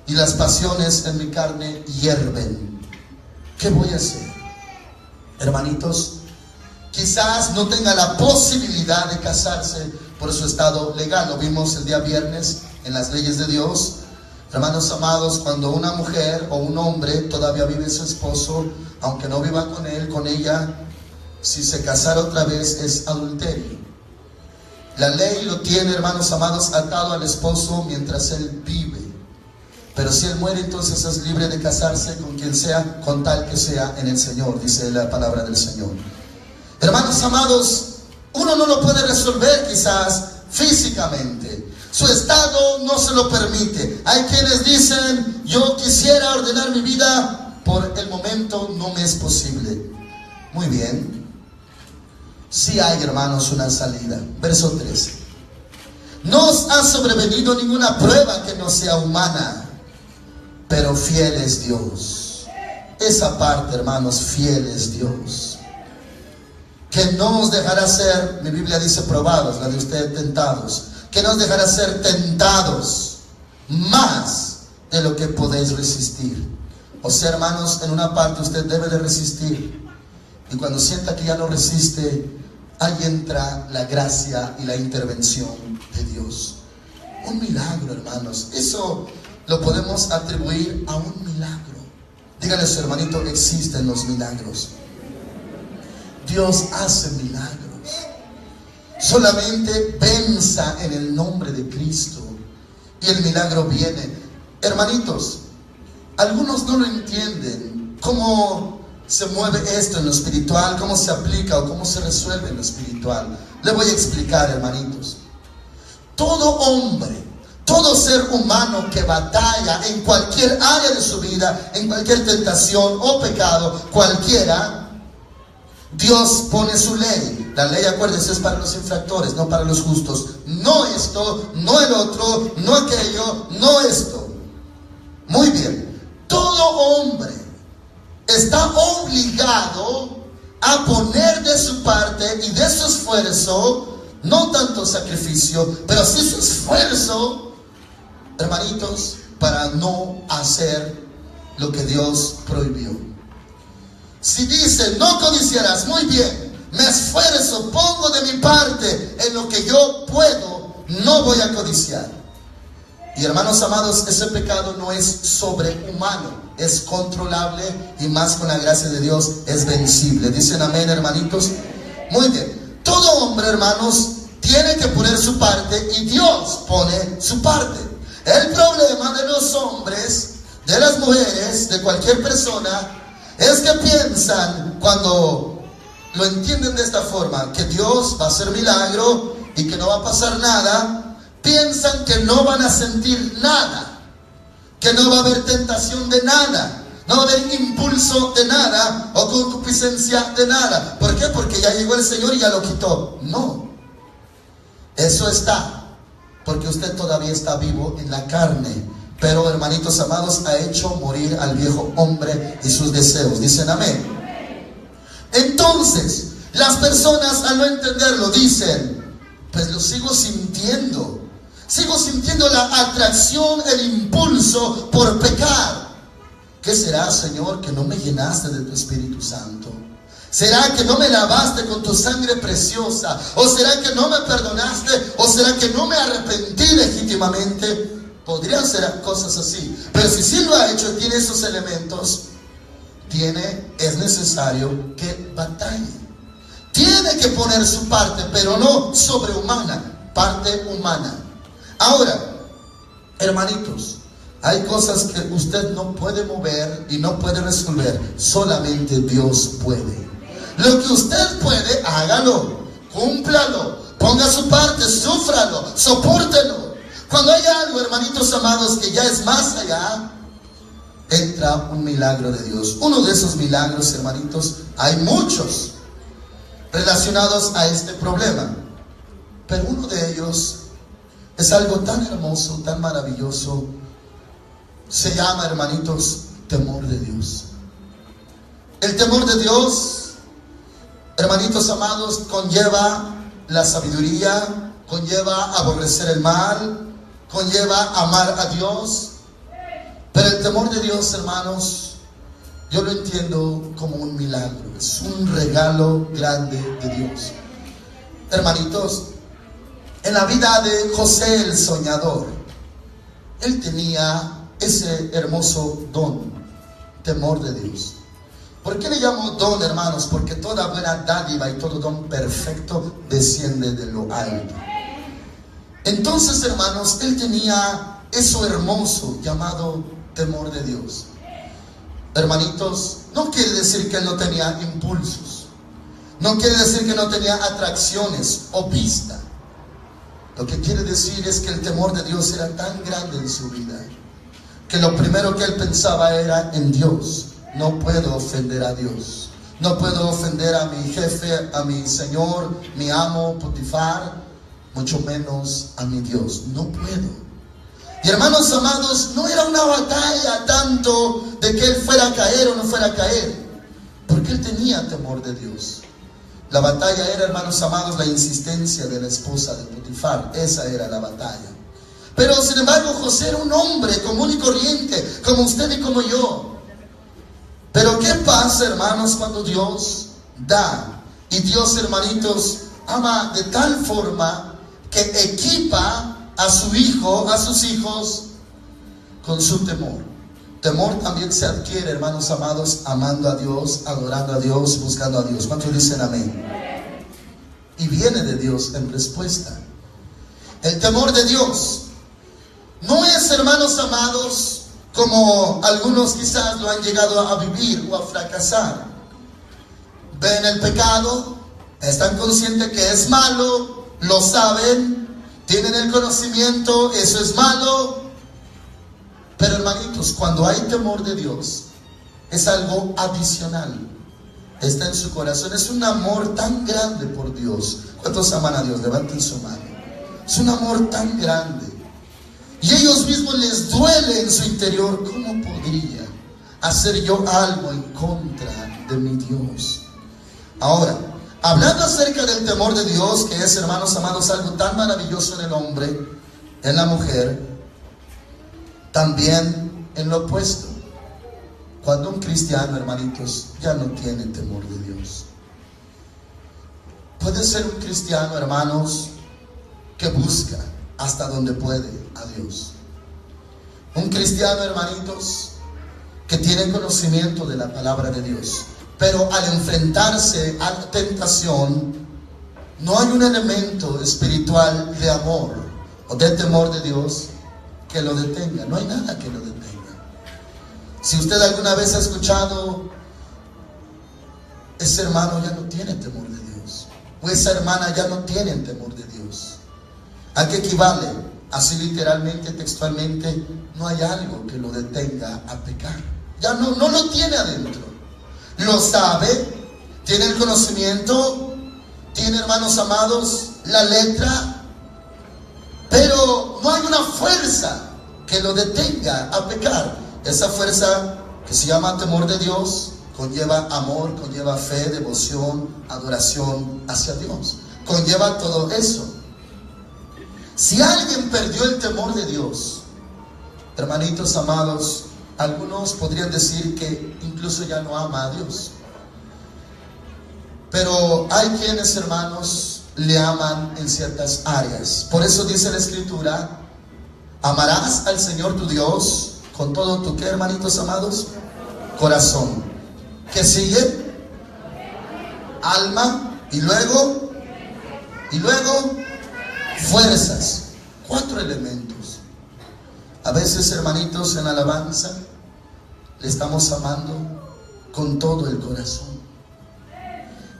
Y las pasiones en mi carne hierven. ¿Qué voy a hacer? Hermanitos, quizás no tenga la posibilidad de casarse por su estado legal. Lo vimos el día viernes en las leyes de Dios. Hermanos amados, cuando una mujer o un hombre todavía vive su esposo, aunque no viva con él, con ella, si se casara otra vez es adulterio. La ley lo tiene, hermanos amados, atado al esposo mientras él vive. Pero si él muere, entonces es libre de casarse con quien sea, con tal que sea en el Señor, dice la palabra del Señor. Hermanos amados, uno no lo puede resolver quizás físicamente. Su estado no se lo permite. Hay quienes dicen, yo quisiera ordenar mi vida, por el momento no me es posible. Muy bien. Sí hay, hermanos, una salida. Verso 13. No os ha sobrevenido ninguna prueba que no sea humana, pero fiel es Dios. Esa parte, hermanos, fiel es Dios, que no os dejará ser, mi Biblia dice probados, la de ustedes tentados, que no os dejará ser tentados más de lo que podéis resistir. O sea, hermanos, en una parte usted debe de resistir, y cuando sienta que ya no resiste, ahí entra la gracia y la intervención de Dios. Un milagro, hermanos, eso lo podemos atribuir a un milagro. Dígale a su hermanito, existen los milagros. Dios hace milagros. Solamente pensa en el nombre de Cristo y el milagro viene. Hermanitos, algunos no lo entienden, cómo se mueve esto en lo espiritual, cómo se aplica o cómo se resuelve en lo espiritual. Le voy a explicar, hermanitos. Todo hombre, todo ser humano que batalla en cualquier área de su vida, en cualquier tentación o pecado, cualquiera, Dios pone su ley. La ley, acuérdense, es para los infractores, no para los justos. No esto, no el otro, no aquello, no esto. Muy bien. Todo hombre está obligado a poner de su parte y de su esfuerzo, no tanto sacrificio, pero sí su esfuerzo, hermanitos, para no hacer lo que Dios prohibió. Si dice, no codiciarás, muy bien, me esfuerzo, pongo de mi parte en lo que yo puedo, no voy a codiciar. Y hermanos amados, ese pecado no es sobrehumano, es controlable, y más con la gracia de Dios es vencible. Dicen amén, hermanitos. Muy bien. Todo hombre, hermanos, tiene que poner su parte, y Dios pone su parte. El problema de los hombres, de las mujeres, de cualquier persona, es que piensan, cuando lo entienden de esta forma, que Dios va a hacer milagro y que no va a pasar nada, piensan que no van a sentir nada, que no va a haber tentación de nada, no va a haber impulso de nada o concupiscencia de nada. ¿Por qué? Porque ya llegó el Señor y ya lo quitó. No, eso está, porque usted todavía está vivo en la carne. Pero, hermanitos amados, ha hecho morir al viejo hombre y sus deseos. Dicen amén. Entonces, las personas, al no entenderlo, dicen, pues lo sigo sintiendo. Sigo sintiendo la atracción, el impulso por pecar. ¿Qué será, Señor, que no me llenaste de tu Espíritu Santo? ¿Será que no me lavaste con tu sangre preciosa? ¿O será que no me perdonaste? ¿O será que no me arrepentí legítimamente? Podrían ser cosas así. Pero si sí lo ha hecho y tiene esos elementos, es necesario que batalle. Tiene que poner su parte, pero no sobrehumana, parte humana. Ahora, hermanitos, hay cosas que usted no puede mover y no puede resolver. Solamente Dios puede. Lo que usted puede, hágalo, cúmplalo, ponga su parte, súfralo, sopórtelo. Cuando hay algo, hermanitos amados, que ya es más allá, entra un milagro de Dios. Uno de esos milagros, hermanitos, hay muchos relacionados a este problema, pero uno de ellos es algo tan hermoso, tan maravilloso. Se llama, hermanitos, temor de Dios. El temor de Dios, hermanitos amados, conlleva la sabiduría, conlleva aborrecer el mal, conlleva amar a Dios. Pero el temor de Dios, hermanos, yo lo entiendo como un milagro. Es un regalo grande de Dios. Hermanitos, en la vida de José el soñador, él tenía ese hermoso don, temor de Dios. ¿Por qué le llamo don, hermanos? Porque toda buena dádiva y todo don perfecto desciende de lo alto. Entonces, hermanos, él tenía eso hermoso llamado temor de Dios. Hermanitos, no quiere decir que él no tenía impulsos, no quiere decir que no tenía atracciones o vista. Lo que quiere decir es que el temor de Dios era tan grande en su vida, que lo primero que él pensaba era en Dios. No puedo ofender a Dios, no puedo ofender a mi jefe, a mi señor, mi amo Potifar. mucho menos a mi Dios. No puedo. Y hermanos amados, no era una batalla tanto de que él fuera a caer o no fuera a caer, porque él tenía temor de Dios. La batalla era, hermanos amados, la insistencia de la esposa de Potifar. Esa era la batalla. Pero sin embargo, José era un hombre común y corriente, como usted y como yo. Pero ¿qué pasa, hermanos, cuando Dios da? Y Dios, hermanitos, ama de tal forma que equipa a su hijo, a sus hijos, con su temor. Temor también se adquiere, hermanos amados, amando a Dios, adorando a Dios, buscando a Dios. ¿Cuántos dicen amén? Y viene de Dios en respuesta. El temor de Dios no es, hermanos amados, como algunos quizás lo han llegado a vivir o a fracasar. Ven el pecado, están conscientes que es malo, lo saben, tienen el conocimiento, eso es malo. Pero hermanitos, cuando hay temor de Dios, es algo adicional. Está en su corazón, es un amor tan grande por Dios. ¿Cuántos aman a Dios? Levanten su mano. Es un amor tan grande. Y ellos mismos les duele en su interior. ¿Cómo podría hacer yo algo en contra de mi Dios? Ahora, hablando acerca del temor de Dios, que es, hermanos amados, algo tan maravilloso en el hombre, en la mujer, también en lo opuesto. Cuando un cristiano, hermanitos, ya no tiene temor de Dios. Puede ser un cristiano, hermanos, que busca hasta donde puede a Dios. Un cristiano, hermanitos, que tiene conocimiento de la palabra de Dios, pero al enfrentarse a la tentación, no hay un elemento espiritual de amor o de temor de Dios que lo detenga. No hay nada que lo detenga. Si usted alguna vez ha escuchado, ese hermano ya no tiene temor de Dios, o esa hermana ya no tiene temor de Dios, ¿a qué equivale? Así literalmente, textualmente, no hay algo que lo detenga a pecar. Ya no lo tiene adentro. Lo sabe, tiene el conocimiento, tiene, hermanos amados, la letra, pero no hay una fuerza que lo detenga a pecar. Esa fuerza que se llama temor de Dios conlleva amor, conlleva fe, devoción, adoración hacia Dios. Conlleva todo eso. Si alguien perdió el temor de Dios, hermanitos amados, algunos podrían decir que incluso ya no ama a Dios. Pero hay quienes, hermanos, le aman en ciertas áreas. Por eso dice la Escritura: amarás al Señor tu Dios con todo tu, ¿qué, hermanitos amados? Corazón. ¿Qué sigue? Alma. Y luego fuerzas. 4 elementos. A veces, hermanitos, en alabanza le estamos amando con todo el corazón.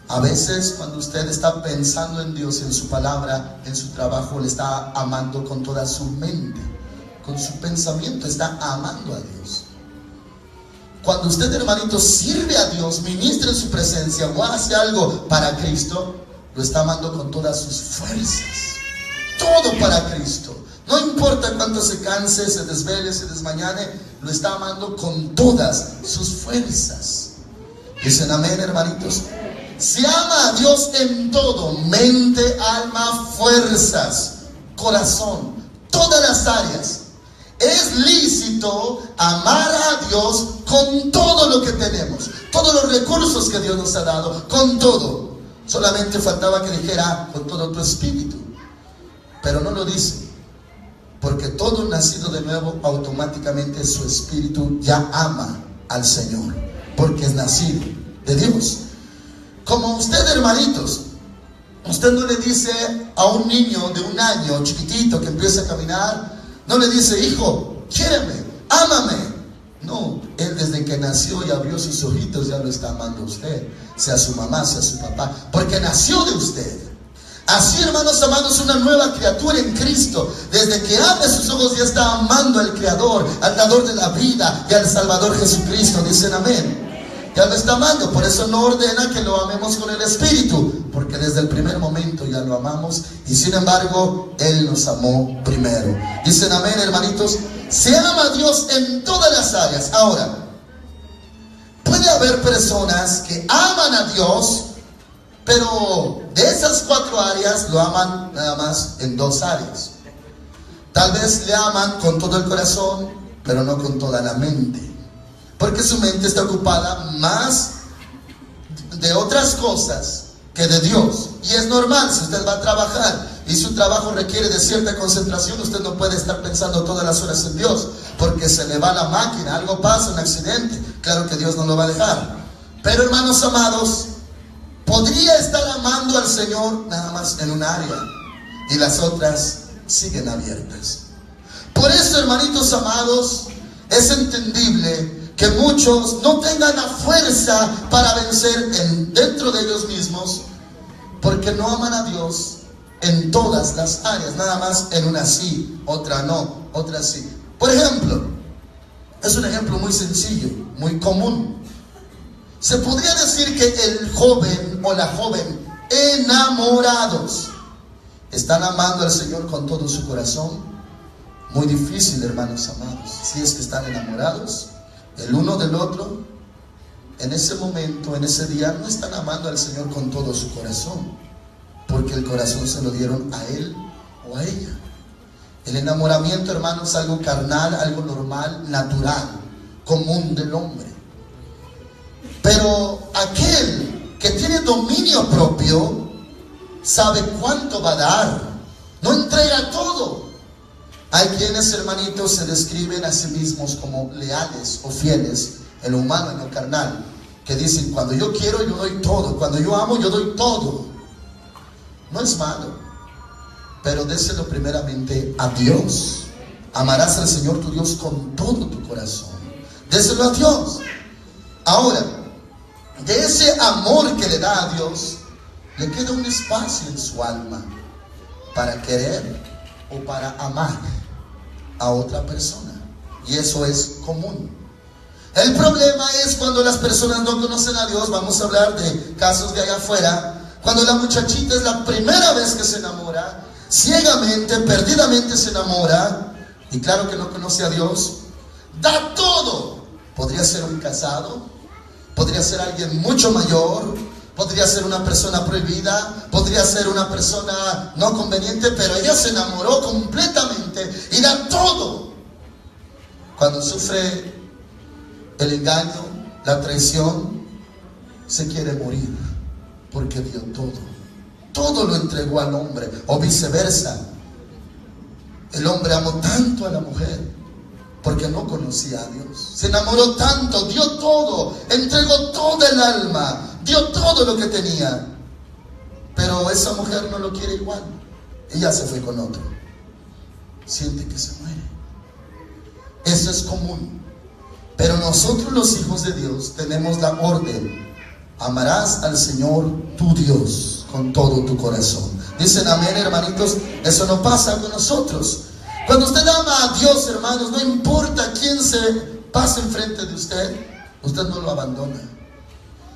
A veces, cuando usted está pensando en Dios, en su palabra, en su trabajo, le está amando con toda su mente, con su pensamiento, está amando a Dios. Cuando usted, hermanito, sirve a Dios, ministra en su presencia o hace algo para Cristo, lo está amando con todas sus fuerzas. Todo para Cristo. No importa cuánto se canse, se desvele, se desmañane, lo está amando con todas sus fuerzas. Dicen amén, hermanitos. Se ama a Dios en todo: mente, alma, fuerzas, corazón, todas las áreas. Es lícito amar a Dios con todo lo que tenemos, todos los recursos que Dios nos ha dado, con todo. Solamente faltaba que dijera con todo tu espíritu, pero no lo dice, porque todo nacido de nuevo, automáticamente su espíritu ya ama al Señor, porque es nacido de Dios. Como usted, hermanitos, usted no le dice a un niño de 1 año, chiquitito, que empieza a caminar, no le dice: hijo, quiéreme, ámame. No, él desde que nació y abrió sus ojitos ya lo está amando a usted, sea su mamá, sea su papá, porque nació de usted. Así, hermanos amados, una nueva criatura en Cristo, desde que abre sus ojos ya está amando al Creador, al dador de la vida y al Salvador Jesucristo. Dicen amén. ya lo está amando. Por eso no ordena que lo amemos con el Espíritu, porque desde el primer momento ya lo amamos, y sin embargo Él nos amó primero. Dicen amén, hermanitos. Se ama a Dios en todas las áreas. Ahora, puede haber personas que aman a Dios, pero de esas 4 áreas lo aman nada más en 2 áreas. Tal vez le aman con todo el corazón, pero no con toda la mente, porque su mente está ocupada más de otras cosas que de Dios. Y es normal, si usted va a trabajar y su trabajo requiere de cierta concentración, usted no puede estar pensando todas las horas en Dios, porque se le va la máquina, algo pasa, un accidente. Claro que Dios no lo va a dejar. Pero hermanos amados, podría estar amando al Señor nada más en un área, y las otras siguen abiertas. Por eso, hermanitos amados, es entendible que muchos no tengan la fuerza para vencer dentro de ellos mismos, porque no aman a Dios en todas las áreas, nada más en una sí, otra no, otra sí. Por ejemplo, es un ejemplo muy sencillo, muy común. Se podría decir que el joven o la joven enamorados están amando al Señor con todo su corazón. Muy difícil, hermanos amados, si es que están enamorados el uno del otro. En ese momento, en ese día, no están amando al Señor con todo su corazón, porque el corazón se lo dieron a él o a ella. El enamoramiento, hermanos, es algo carnal, algo normal, natural, común del hombre. Pero aquel que tiene dominio propio sabe cuánto va a dar, no entrega todo. Hay quienes, hermanitos, se describen a sí mismos como leales o fieles en lo humano, en lo carnal, que dicen: cuando yo quiero, yo doy todo, cuando yo amo, yo doy todo. No es malo, pero déselo primeramente a Dios. Amarás al Señor tu Dios con todo tu corazón. Déselo a Dios. Ahora, de ese amor que le da a Dios, le queda un espacio en su alma para querer o para amar a otra persona, y eso es común. El problema es cuando las personas no conocen a Dios. Vamos a hablar de casos de allá afuera, cuando la muchachita es la primera vez que se enamora, ciegamente, perdidamente se enamora, y claro que no conoce a Dios, da todo. Podría ser un casado, podría ser alguien mucho mayor, podría ser una persona prohibida, podría ser una persona no conveniente, pero ella se enamoró completamente y da todo. Cuando sufre el engaño, la traición, se quiere morir, porque dio todo. Todo lo entregó al hombre, o viceversa. El hombre amó tanto a la mujer porque no conocía a Dios. Se enamoró tanto, dio todo, entregó toda el alma, dio todo lo que tenía. Pero esa mujer no lo quiere igual. Ella se fue con otro. Siente que se muere. Eso es común. Pero nosotros, los hijos de Dios, tenemos la orden: amarás al Señor tu Dios con todo tu corazón. Dicen amén, hermanitos. Eso no pasa con nosotros. Cuando usted ama a Dios, hermanos, no importa quién se pase enfrente de usted, usted no lo abandona.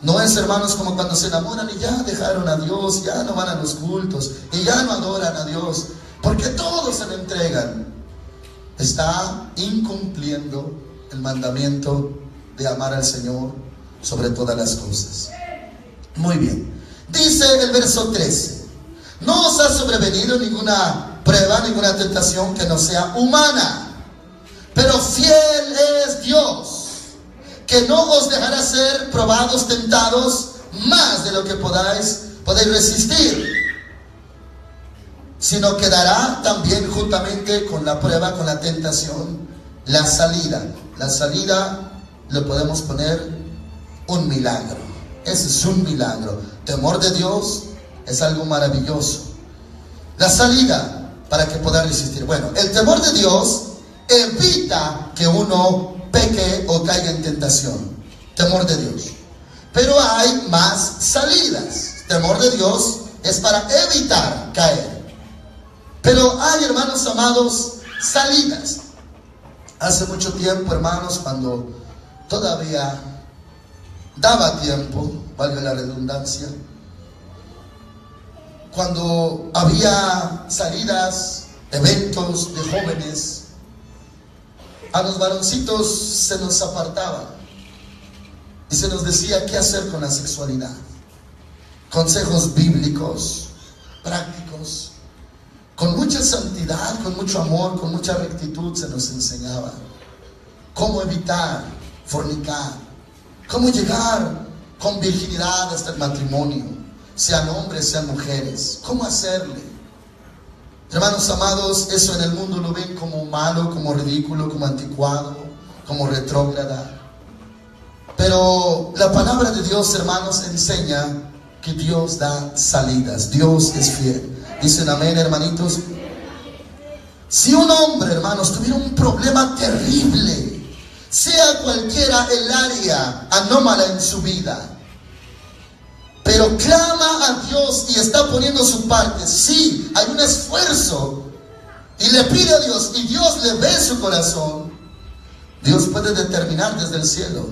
No es, hermanos, como cuando se enamoran y ya dejaron a Dios, ya no van a los cultos y ya no adoran a Dios, porque todos se le entregan. Está incumpliendo el mandamiento de amar al Señor sobre todas las cosas. Muy bien. Dice el verso 13: no os ha sobrevenido ninguna prueba, ninguna tentación que no sea humana, pero fiel es Dios, que no os dejará ser probados, tentados más de lo que podéis resistir, sino que dará también juntamente con la prueba, con la tentación, la salida. La salida le podemos poner un milagro. Ese es un milagro. Temor de Dios es algo maravilloso. La salida para que pueda resistir. Bueno, el temor de Dios evita que uno peque o caiga en tentación. Temor de Dios. Pero hay más salidas. Temor de Dios es para evitar caer. Pero hay, hermanos amados, salidas. Hace mucho tiempo, hermanos, cuando todavía daba tiempo, valga la redundancia, cuando había salidas, eventos de jóvenes, a los varoncitos se nos apartaba y se nos decía qué hacer con la sexualidad. Consejos bíblicos, prácticos, con mucha santidad, con mucho amor, con mucha rectitud se nos enseñaba cómo evitar fornicar, cómo llegar con virginidad hasta el matrimonio, sean hombres, sean mujeres, cómo hacerle. Hermanos amados, eso en el mundo lo ven como malo, como ridículo, como anticuado, como retrógrada. Pero la palabra de Dios, hermanos, enseña que Dios da salidas. Dios es fiel. Dicen amén, hermanitos. Si un hombre, hermanos, tuviera un problema terrible, sea cualquiera el área anómala en su vida, pero clama a Dios y está poniendo su parte, sí, hay un esfuerzo, y le pide a Dios, y Dios le ve su corazón, Dios puede determinar desde el cielo: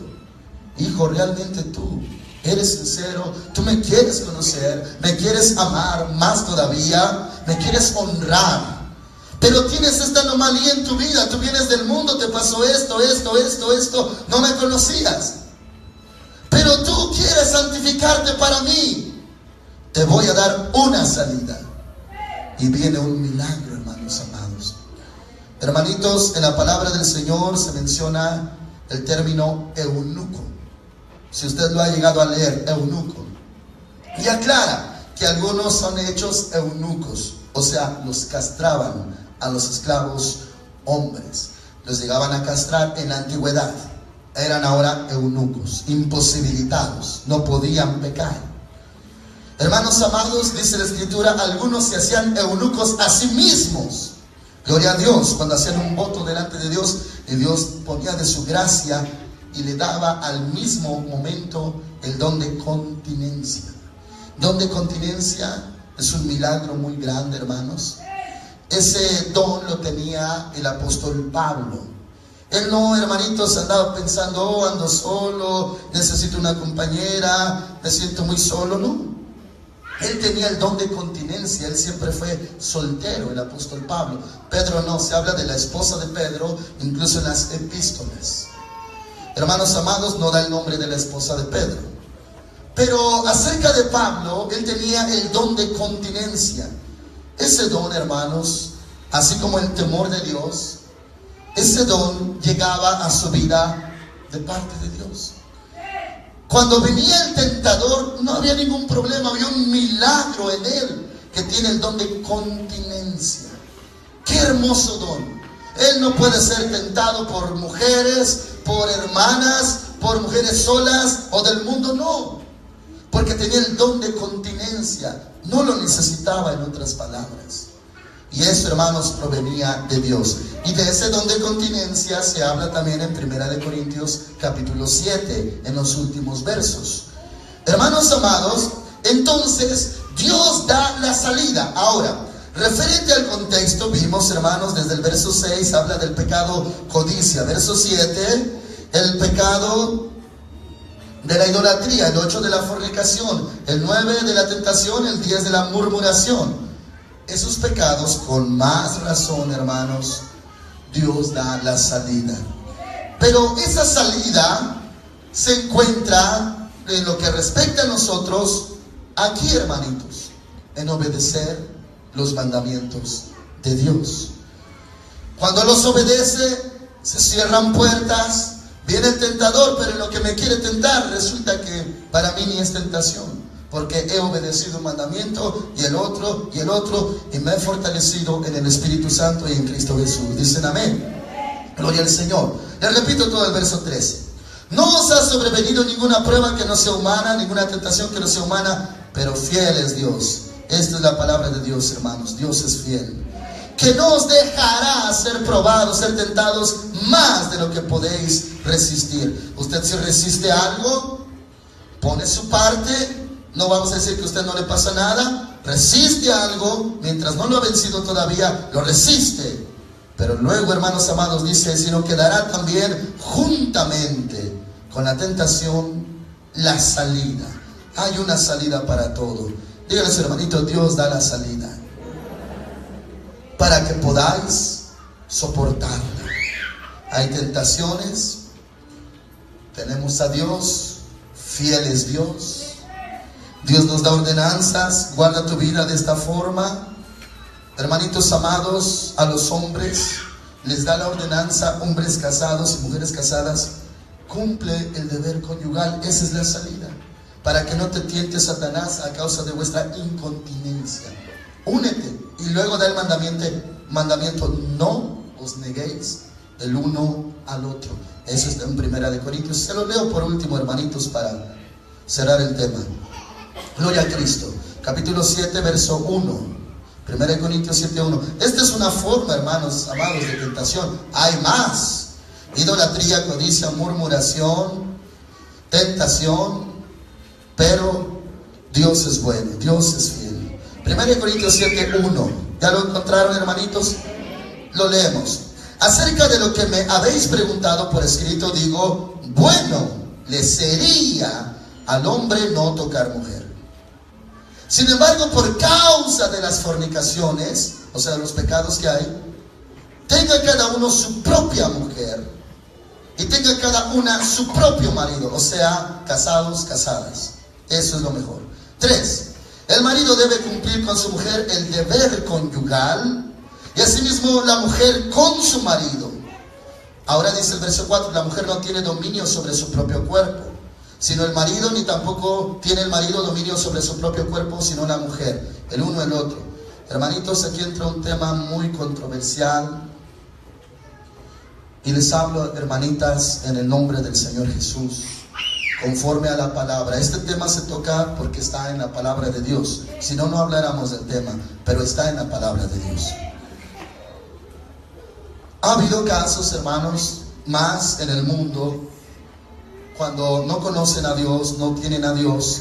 hijo, realmente tú eres sincero, tú me quieres conocer, me quieres amar más todavía, me quieres honrar, pero tienes esta anomalía en tu vida, tú vienes del mundo, te pasó esto, no me conocías, pero tú quieres santificarte para mí, te voy a dar una salida. Y viene un milagro, hermanos amados. Hermanitos, en la palabra del Señor se menciona el término eunuco. Si usted lo ha llegado a leer, eunuco, y aclara que algunos son hechos eunucos, o sea, los castraban a los esclavos hombres, los llegaban a castrar en la antigüedad. Eran ahora eunucos, imposibilitados, no podían pecar. Hermanos amados, dice la Escritura, algunos se hacían eunucos a sí mismos. Gloria a Dios, cuando hacían un voto delante de Dios, y Dios ponía de su gracia y le daba al mismo momento el don de continencia. Don de continencia es un milagro muy grande, hermanos. Ese don lo tenía el apóstol Pablo. Él no, hermanitos, andaba pensando: oh, ando solo, necesito una compañera, me siento muy solo. No, él tenía el don de continencia. Él siempre fue soltero, el apóstol Pablo. Pedro no, se habla de la esposa de Pedro, incluso en las epístolas. Hermanos amados, no da el nombre de la esposa de Pedro. Pero acerca de Pablo, él tenía el don de continencia. Ese don, hermanos, así como el temor de Dios, ese don llegaba a su vida de parte de Dios. Cuando venía el tentador, no había ningún problema, había un milagro en él, que tiene el don de continencia. ¡Qué hermoso don! Él no puede ser tentado por mujeres, por hermanas, por mujeres solas o del mundo, no, porque tenía el don de continencia, no lo necesitaba, en otras palabras. Y eso, hermanos, provenía de Dios. Y de ese don de continencia se habla también en 1 Corintios capítulo 7, en los últimos versos. Hermanos amados, entonces Dios da la salida. Ahora, referente al contexto, vimos, hermanos, desde el verso 6 habla del pecado codicia. Verso 7, el pecado de la idolatría. El 8 de la fornicación. El 9 de la tentación. El 10 de la murmuración. Esos pecados, con más razón, hermanos, Dios da la salida. Pero esa salida se encuentra, en lo que respecta a nosotros, aquí, hermanitos, en obedecer los mandamientos de Dios. Cuando los obedece, se cierran puertas, viene el tentador, pero en lo que me quiere tentar, resulta que para mí ni es tentación, porque he obedecido un mandamiento y el otro, y me he fortalecido en el Espíritu Santo y en Cristo Jesús. Dicen amén. Gloria al Señor. Les repito todo el verso 13. No os ha sobrevenido ninguna prueba que no sea humana, ninguna tentación que no sea humana, pero fiel es Dios. Esta es la palabra de Dios, hermanos. Dios es fiel, que no os dejará ser probados, ser tentados más de lo que podéis resistir. Usted, si resiste algo, pone su parte. No vamos a decir que a usted no le pasa nada. Resiste algo, mientras no lo ha vencido todavía, lo resiste. Pero luego, hermanos amados, dice: sino quedará también juntamente con la tentación la salida. Hay una salida para todo. Díganles, hermanito, Dios da la salida para que podáis soportarla. Hay tentaciones, tenemos a Dios, fiel es Dios. Dios nos da ordenanzas, guarda tu vida de esta forma. Hermanitos amados, a los hombres les da la ordenanza, hombres casados y mujeres casadas, cumple el deber conyugal. Esa es la salida, para que no te tiente Satanás a causa de vuestra incontinencia. Únete. Y luego da el mandamiento, no os neguéis el uno al otro. Eso está en 1 Corintios. Se lo leo por último, hermanitos, para cerrar el tema. Gloria a Cristo. Capítulo 7, verso 1. 1 Corintios 7:1. Esta es una forma, hermanos amados, de tentación. Hay más: idolatría, codicia, murmuración, tentación. Pero Dios es bueno, Dios es fiel. 1 Corintios 7:1. ¿Ya lo encontraron, hermanitos? Lo leemos. Acerca de lo que me habéis preguntado por escrito, digo, bueno le sería al hombre no tocar mujer. Sin embargo, por causa de las fornicaciones, o sea, los pecados que hay, tenga cada uno su propia mujer y tenga cada una su propio marido, o sea, casados, casadas. Eso es lo mejor. 3. El marido debe cumplir con su mujer el deber conyugal, y asimismo la mujer con su marido. Ahora dice el verso 4, la mujer no tiene dominio sobre su propio cuerpo, sino el marido, ni tampoco tiene el marido dominio sobre su propio cuerpo, sino la mujer, el uno el otro. Hermanitos, aquí entra un tema muy controversial, y les hablo, hermanitas, en el nombre del Señor Jesús, conforme a la palabra. Este tema se toca porque está en la palabra de Dios. Si no, no habláramos del tema, pero está en la palabra de Dios. Ha habido casos, hermanos, más en el mundo, cuando no conocen a Dios, no tienen a Dios,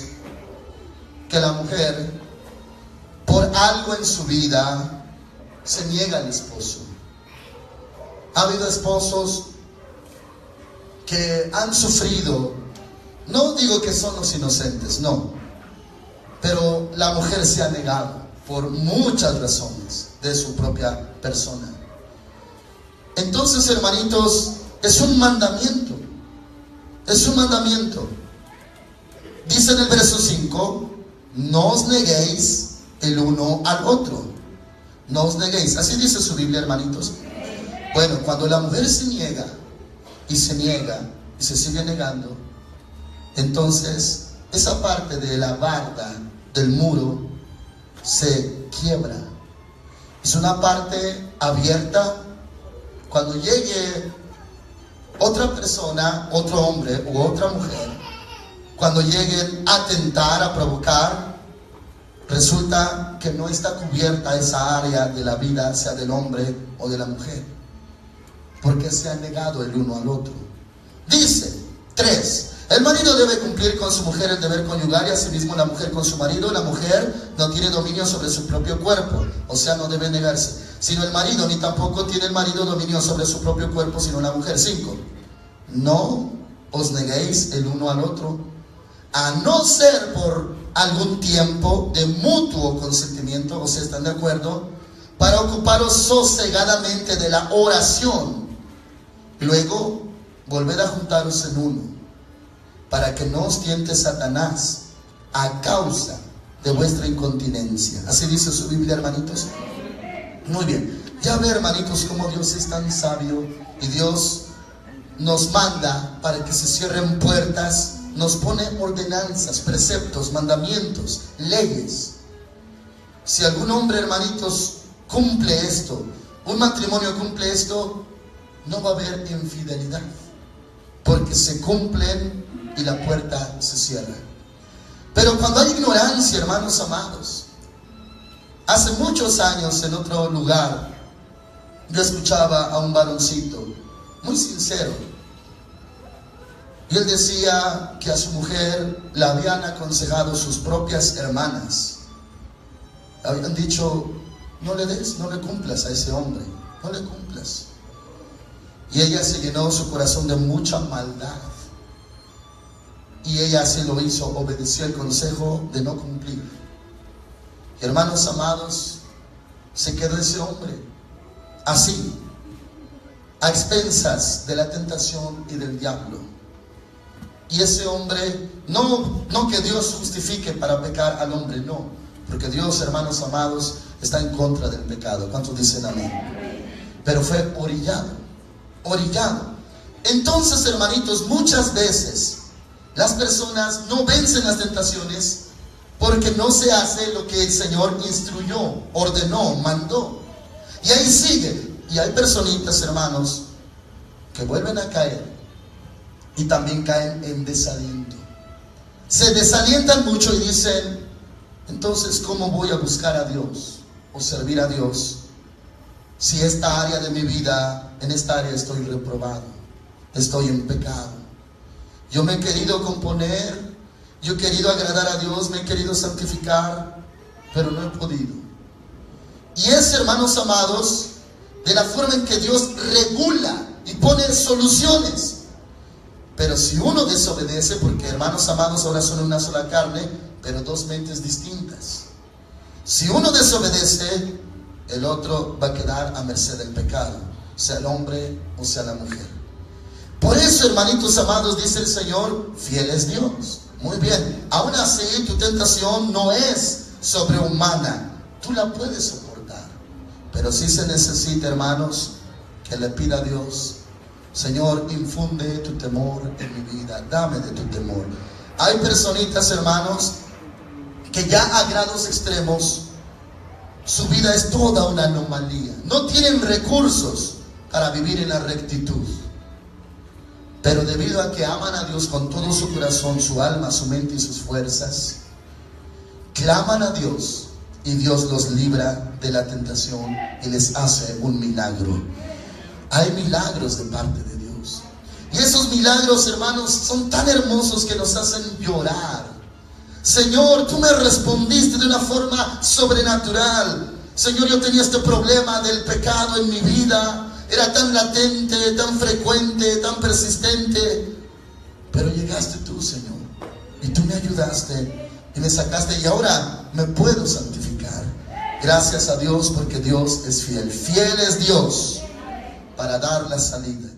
que la mujer, por algo en su vida, se niega al esposo. Ha habido esposos que han sufrido. No digo que son los inocentes, no, pero la mujer se ha negado por muchas razones de su propia persona. Entonces, hermanitos, es un mandamiento. Es un mandamiento. Dice en el verso 5, no os neguéis el uno al otro. No os neguéis. Así dice su Biblia, hermanitos. Bueno, cuando la mujer se niega y se sigue negando, entonces esa parte de la barda del muro se quiebra. Es una parte abierta. Cuando llegue otra persona, otro hombre u otra mujer, cuando lleguen a tentar, a provocar, resulta que no está cubierta esa área de la vida, sea del hombre o de la mujer, porque se han negado el uno al otro. Dice 3. El marido debe cumplir con su mujer el deber conyugal, y asimismo la mujer con su marido. La mujer no tiene dominio sobre su propio cuerpo, o sea, no debe negarse, sino el marido, ni tampoco tiene el marido dominio sobre su propio cuerpo, sino la mujer. 5. No os neguéis el uno al otro, a no ser por algún tiempo de mutuo consentimiento, o sea, ¿están de acuerdo? Para ocuparos sosegadamente de la oración. Luego, volved a juntaros en uno, para que no os tiente Satanás a causa de vuestra incontinencia. Así dice su Biblia, hermanitos. Muy bien. Ya ve, hermanitos, cómo Dios es tan sabio, y Dios nos manda para que se cierren puertas, nos pone ordenanzas, preceptos, mandamientos, leyes. Si algún hombre, hermanitos, cumple esto, un matrimonio cumple esto, no va a haber infidelidad, porque se cumplen y la puerta se cierra. Pero cuando hay ignorancia, hermanos amados, hace muchos años en otro lugar, yo escuchaba a un varoncito muy sincero, y él decía que a su mujer la habían aconsejado sus propias hermanas. Habían dicho, no le des, no le cumplas a ese hombre, no le cumplas. Y ella se llenó su corazón de mucha maldad. Y ella así lo hizo, obedeció el consejo de no cumplir. Y hermanos amados, se quedó ese hombre así, a expensas de la tentación y del diablo. Y ese hombre, no que Dios justifique para pecar al hombre, no, porque Dios, hermanos amados, está en contra del pecado. ¿Cuántos dicen amén? Pero fue orillado. Entonces, hermanitos, muchas veces las personas no vencen las tentaciones porque no se hace lo que el Señor instruyó, ordenó, mandó. Y ahí sigue. Y hay personitas, hermanos, que vuelven a caer y también caen en desaliento. Se desalientan mucho y dicen: entonces, ¿cómo voy a buscar a Dios o servir a Dios si esta área de mi vida, en esta área estoy reprobado, estoy en pecado? Yo me he querido componer, yo he querido agradar a Dios, me he querido santificar, pero no he podido. Y es, hermanos amados, de la forma en que Dios regula y pone soluciones. Pero si uno desobedece, porque, hermanos amados, ahora son una sola carne, pero dos mentes distintas. Si uno desobedece, el otro va a quedar a merced del pecado, sea el hombre o sea la mujer. Por eso, hermanitos amados, dice el Señor, fiel es Dios. Muy bien, aún así tu tentación no es sobrehumana, tú la puedes soportar. Pero sí se necesita, hermanos, que le pida a Dios: Señor, infunde tu temor en mi vida, dame de tu temor. Hay personitas, hermanos, que ya a grados extremos, su vida es toda una anomalía. No tienen recursos para vivir en la rectitud. Pero debido a que aman a Dios con todo su corazón, su alma, su mente y sus fuerzas, claman a Dios y Dios los libra de la tentación y les hace un milagro. Hay milagros de parte de Dios. Y esos milagros, hermanos, son tan hermosos que nos hacen llorar. Señor, tú me respondiste de una forma sobrenatural. Señor, yo tenía este problema del pecado en mi vida. Era tan latente, tan frecuente, tan persistente. Pero llegaste tú, Señor, y tú me ayudaste y me sacaste, y ahora me puedo santificar. Gracias a Dios, porque Dios es fiel. Fiel es Dios para dar la salida.